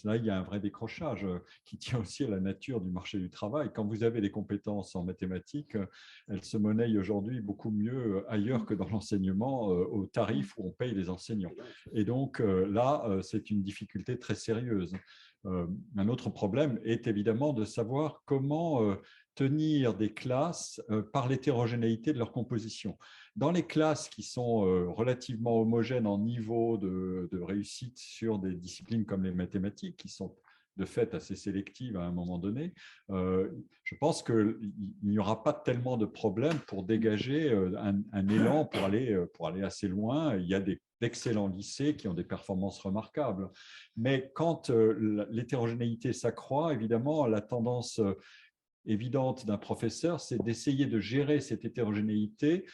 [SPEAKER 4] Là, il y a un vrai décrochage qui tient aussi à la nature du marché du travail. Quand vous avez des compétences en mathématiques, elles se monnaient aujourd'hui beaucoup mieux ailleurs que dans l'enseignement, au tarif où on paye les enseignants. Et donc là, c'est une difficulté très sérieuse. Un autre problème est évidemment de savoir comment tenir des classes par l'hétérogénéité de leur composition. Dans les classes qui sont relativement homogènes en niveau de réussite sur des disciplines comme les mathématiques, qui sont de fait assez sélectives à un moment donné, je pense qu'il n'y aura pas tellement de problèmes pour dégager un élan pour aller assez loin. Il y a d'excellents lycées qui ont des performances remarquables. Mais quand l'hétérogénéité s'accroît, évidemment, la tendance évidente d'un professeur, c'est d'essayer de gérer cette hétérogénéité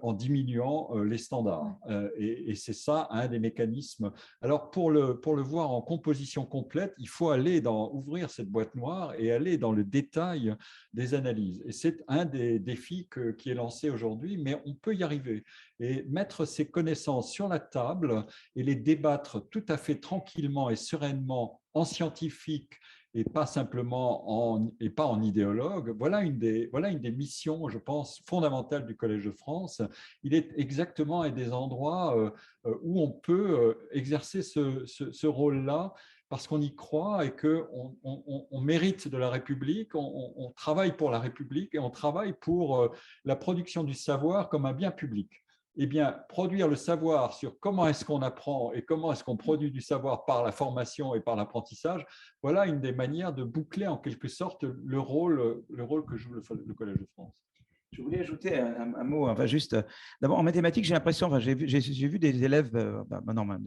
[SPEAKER 4] en diminuant les standards. Et c'est ça un des mécanismes. Alors, pour le voir en composition complète, il faut ouvrir cette boîte noire et aller dans le détail des analyses. Et c'est un des défis qui est lancé aujourd'hui, mais on peut y arriver. Et mettre ces connaissances sur la table et les débattre tout à fait tranquillement et sereinement en scientifique, et pas simplement pas en idéologue. Voilà une des missions, je pense, fondamentales du Collège de France. Il est exactement à des endroits où on peut exercer ce rôle-là parce qu'on y croit et qu'on mérite de la République, on travaille pour la République et on travaille pour la production du savoir comme un bien public. Eh bien, produire le savoir sur comment est-ce qu'on apprend et comment est-ce qu'on produit du savoir par la formation et par l'apprentissage, voilà une des manières de boucler en quelque sorte le rôle que joue le Collège de France.
[SPEAKER 3] Je voulais ajouter un mot, enfin juste, d'abord en mathématiques, j'ai l'impression, enfin, j'ai vu des élèves, maintenant, la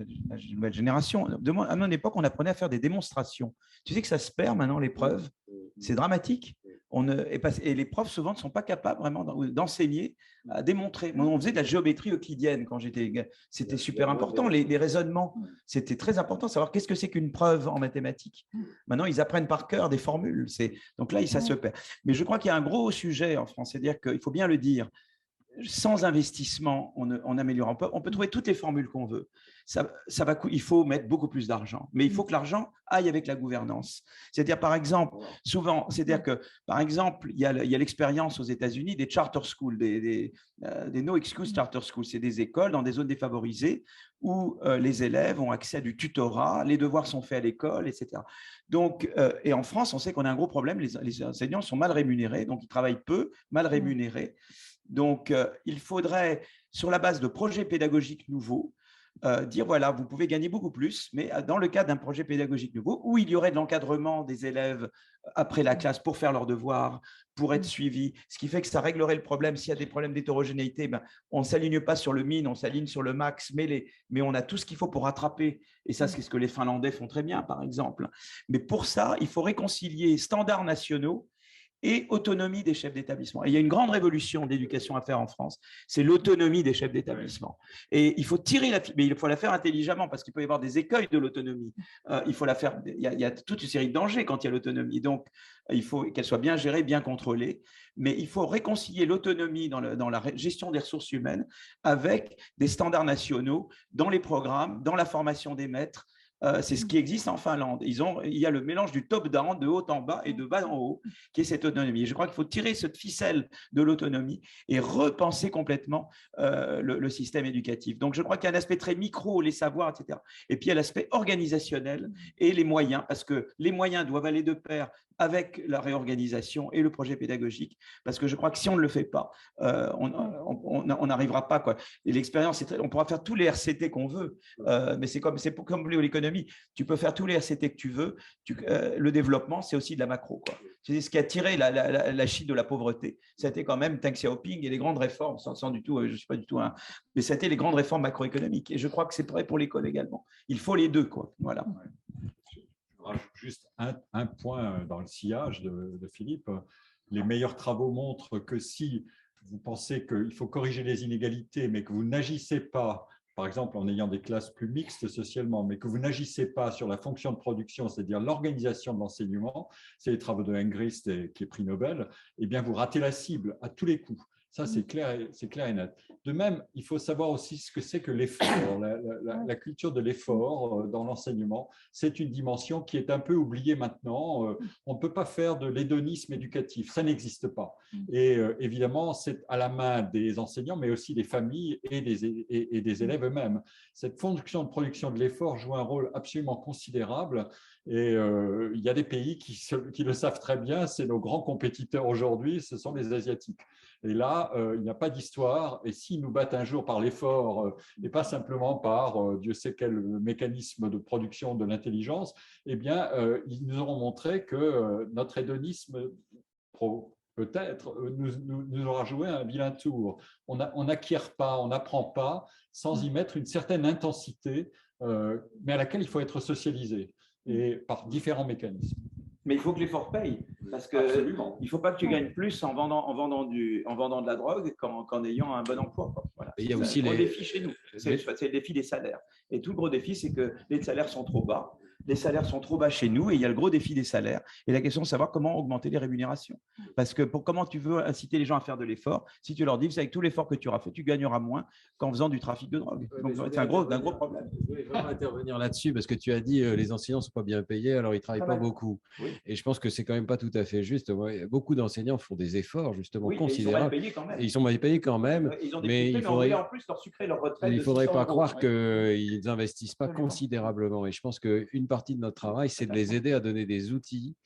[SPEAKER 3] nouvelle génération, à mon époque, on apprenait à faire des démonstrations. Tu sais que ça se perd maintenant, l'épreuve, c'est dramatique. Et les profs, souvent, ne sont pas capables vraiment d'enseigner, à démontrer. Moi, on faisait de la géométrie euclidienne quand j'étais… C'était super important. Les raisonnements, c'était très important, savoir qu'est-ce que c'est qu'une preuve en mathématiques. Maintenant, ils apprennent par cœur des formules. Donc là, ça se perd. Mais je crois qu'il y a un gros sujet en France, c'est-à-dire qu'il faut bien le dire, sans investissement, on améliore. On peut trouver toutes les formules qu'on veut. Il faut mettre beaucoup plus d'argent, mais il faut que l'argent aille avec la gouvernance. C'est-à-dire, par exemple, souvent, c'est-à-dire que, par exemple, il y a l'expérience aux États-Unis des charter schools, des no excuse charter schools. C'est des écoles dans des zones défavorisées où les élèves ont accès à du tutorat, les devoirs sont faits à l'école, etc. Donc, et en France, on sait qu'on a un gros problème. Les enseignants sont mal rémunérés, donc ils travaillent peu, mal rémunérés. Donc, il faudrait, sur la base de projets pédagogiques nouveaux, dire, voilà, vous pouvez gagner beaucoup plus, mais dans le cadre d'un projet pédagogique nouveau, où il y aurait de l'encadrement des élèves après la classe pour faire leurs devoirs, pour être suivis, ce qui fait que ça réglerait le problème. S'il y a des problèmes d'hétérogénéité, on ne s'aligne pas sur le min, on s'aligne sur le max, mais on a tout ce qu'il faut pour rattraper. Et ça, c'est ce que les Finlandais font très bien, par exemple. Mais pour ça, il faut réconcilier standards nationaux et autonomie des chefs d'établissement. Et il y a une grande révolution d'éducation à faire en France, c'est l'autonomie des chefs d'établissement. Et il faut mais il faut la faire intelligemment parce qu'il peut y avoir des écueils de l'autonomie. Il y a toute une série de dangers quand il y a l'autonomie. Donc, il faut qu'elle soit bien gérée, bien contrôlée. Mais il faut réconcilier l'autonomie dans la gestion des ressources humaines avec des standards nationaux dans les programmes, dans la formation des maîtres. C'est ce qui existe en Finlande. Il y a le mélange du top-down, de haut en bas et de bas en haut, qui est cette autonomie. Et je crois qu'il faut tirer cette ficelle de l'autonomie et repenser complètement le système éducatif. Donc, je crois qu'il y a un aspect très micro, les savoirs, etc. Et puis, il y a l'aspect organisationnel et les moyens, parce que les moyens doivent aller de pair avec la réorganisation et le projet pédagogique, parce que je crois que si on ne le fait pas, on n'arrivera pas, quoi. Et l'expérience, on pourra faire tous les RCT qu'on veut, mais c'est comme l'économie. Tu peux faire tous les RCT que tu veux. Le développement, c'est aussi de la macro, quoi. C'est ce qui a tiré la Chine de la pauvreté. C'était quand même Deng Xiaoping et les grandes réformes, sans du tout, je ne suis pas du tout, mais c'était les grandes réformes macroéconomiques. Et je crois que c'est vrai pour l'école également. Il faut les deux, quoi. Voilà.
[SPEAKER 4] Juste un point dans le sillage de Philippe. Les meilleurs travaux montrent que si vous pensez qu'il faut corriger les inégalités, mais que vous n'agissez pas, par exemple en ayant des classes plus mixtes socialement, mais que vous n'agissez pas sur la fonction de production, c'est-à-dire l'organisation de l'enseignement, c'est les travaux de Engrist qui est prix Nobel, eh bien vous ratez la cible à tous les coups. Ça, c'est clair et net. De même, il faut savoir aussi ce que c'est que l'effort, la culture de l'effort dans l'enseignement. C'est une dimension qui est un peu oubliée maintenant. On ne peut pas faire de l'hédonisme éducatif, ça n'existe pas. Et évidemment, c'est à la main des enseignants, mais aussi des familles et des élèves eux-mêmes. Cette fonction de production de l'effort joue un rôle absolument considérable. Et il y a des pays qui le savent très bien, c'est nos grands compétiteurs aujourd'hui, ce sont les Asiatiques. Et là, il n'y a pas d'histoire. Et s'ils nous battent un jour par l'effort et pas simplement par Dieu sait quel mécanisme de production de l'intelligence, eh bien, ils nous auront montré que notre hédonisme, peut-être, nous aura joué un vilain tour. On n'acquiert pas, on n'apprend pas sans y mettre une certaine intensité, mais à laquelle il faut être socialisé et par différents mécanismes.
[SPEAKER 3] Mais il faut que l'effort paye, parce qu'il ne faut pas que tu gagnes plus en vendant de la drogue qu'en ayant un bon emploi, quoi. Voilà.
[SPEAKER 7] Il y a aussi
[SPEAKER 3] le gros défi chez nous, c'est le défi des salaires. Et tout le gros défi, c'est que les salaires sont trop bas. Les salaires sont trop bas chez nous et il y a le gros défi des salaires. Et la question de savoir comment augmenter les rémunérations. Parce que comment tu veux inciter les gens à faire de l'effort si tu leur dis avec tout l'effort que tu auras fait, tu gagneras moins qu'en faisant du trafic de drogue. Donc c'est un gros problème.
[SPEAKER 7] Je voulais vraiment intervenir là-dessus parce que tu as dit les enseignants ne sont pas bien payés, alors ils ne travaillent pas beaucoup. Oui. Et je pense que c'est quand même pas tout à fait juste. Beaucoup d'enseignants font des efforts justement considérables. Et ils sont mal payés quand même.
[SPEAKER 3] Ils ont des mais il faudrait en plus leur sucrer leur retraite.
[SPEAKER 7] Il ne faudrait pas croire qu'ils n'investissent pas considérablement. Et je pense qu'une partie de notre travail, c'est de les aider à donner des outils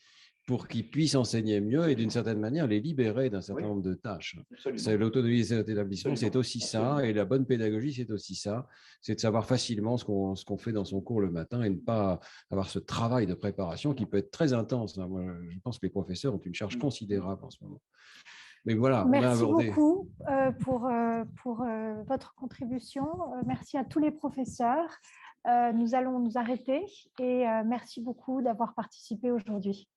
[SPEAKER 7] pour qu'ils puissent enseigner mieux et d'une certaine manière les libérer d'un certain nombre de tâches. C'est l'autonomie des établissements, c'est aussi ça, et la bonne pédagogie, c'est aussi ça, c'est de savoir facilement ce qu'on fait dans son cours le matin et ne pas avoir ce travail de préparation qui peut être très intense. Moi, je pense que les professeurs ont une charge considérable en ce moment. Mais voilà,
[SPEAKER 6] merci beaucoup pour votre contribution. Merci à tous les professeurs. Nous allons nous arrêter et merci beaucoup d'avoir participé aujourd'hui.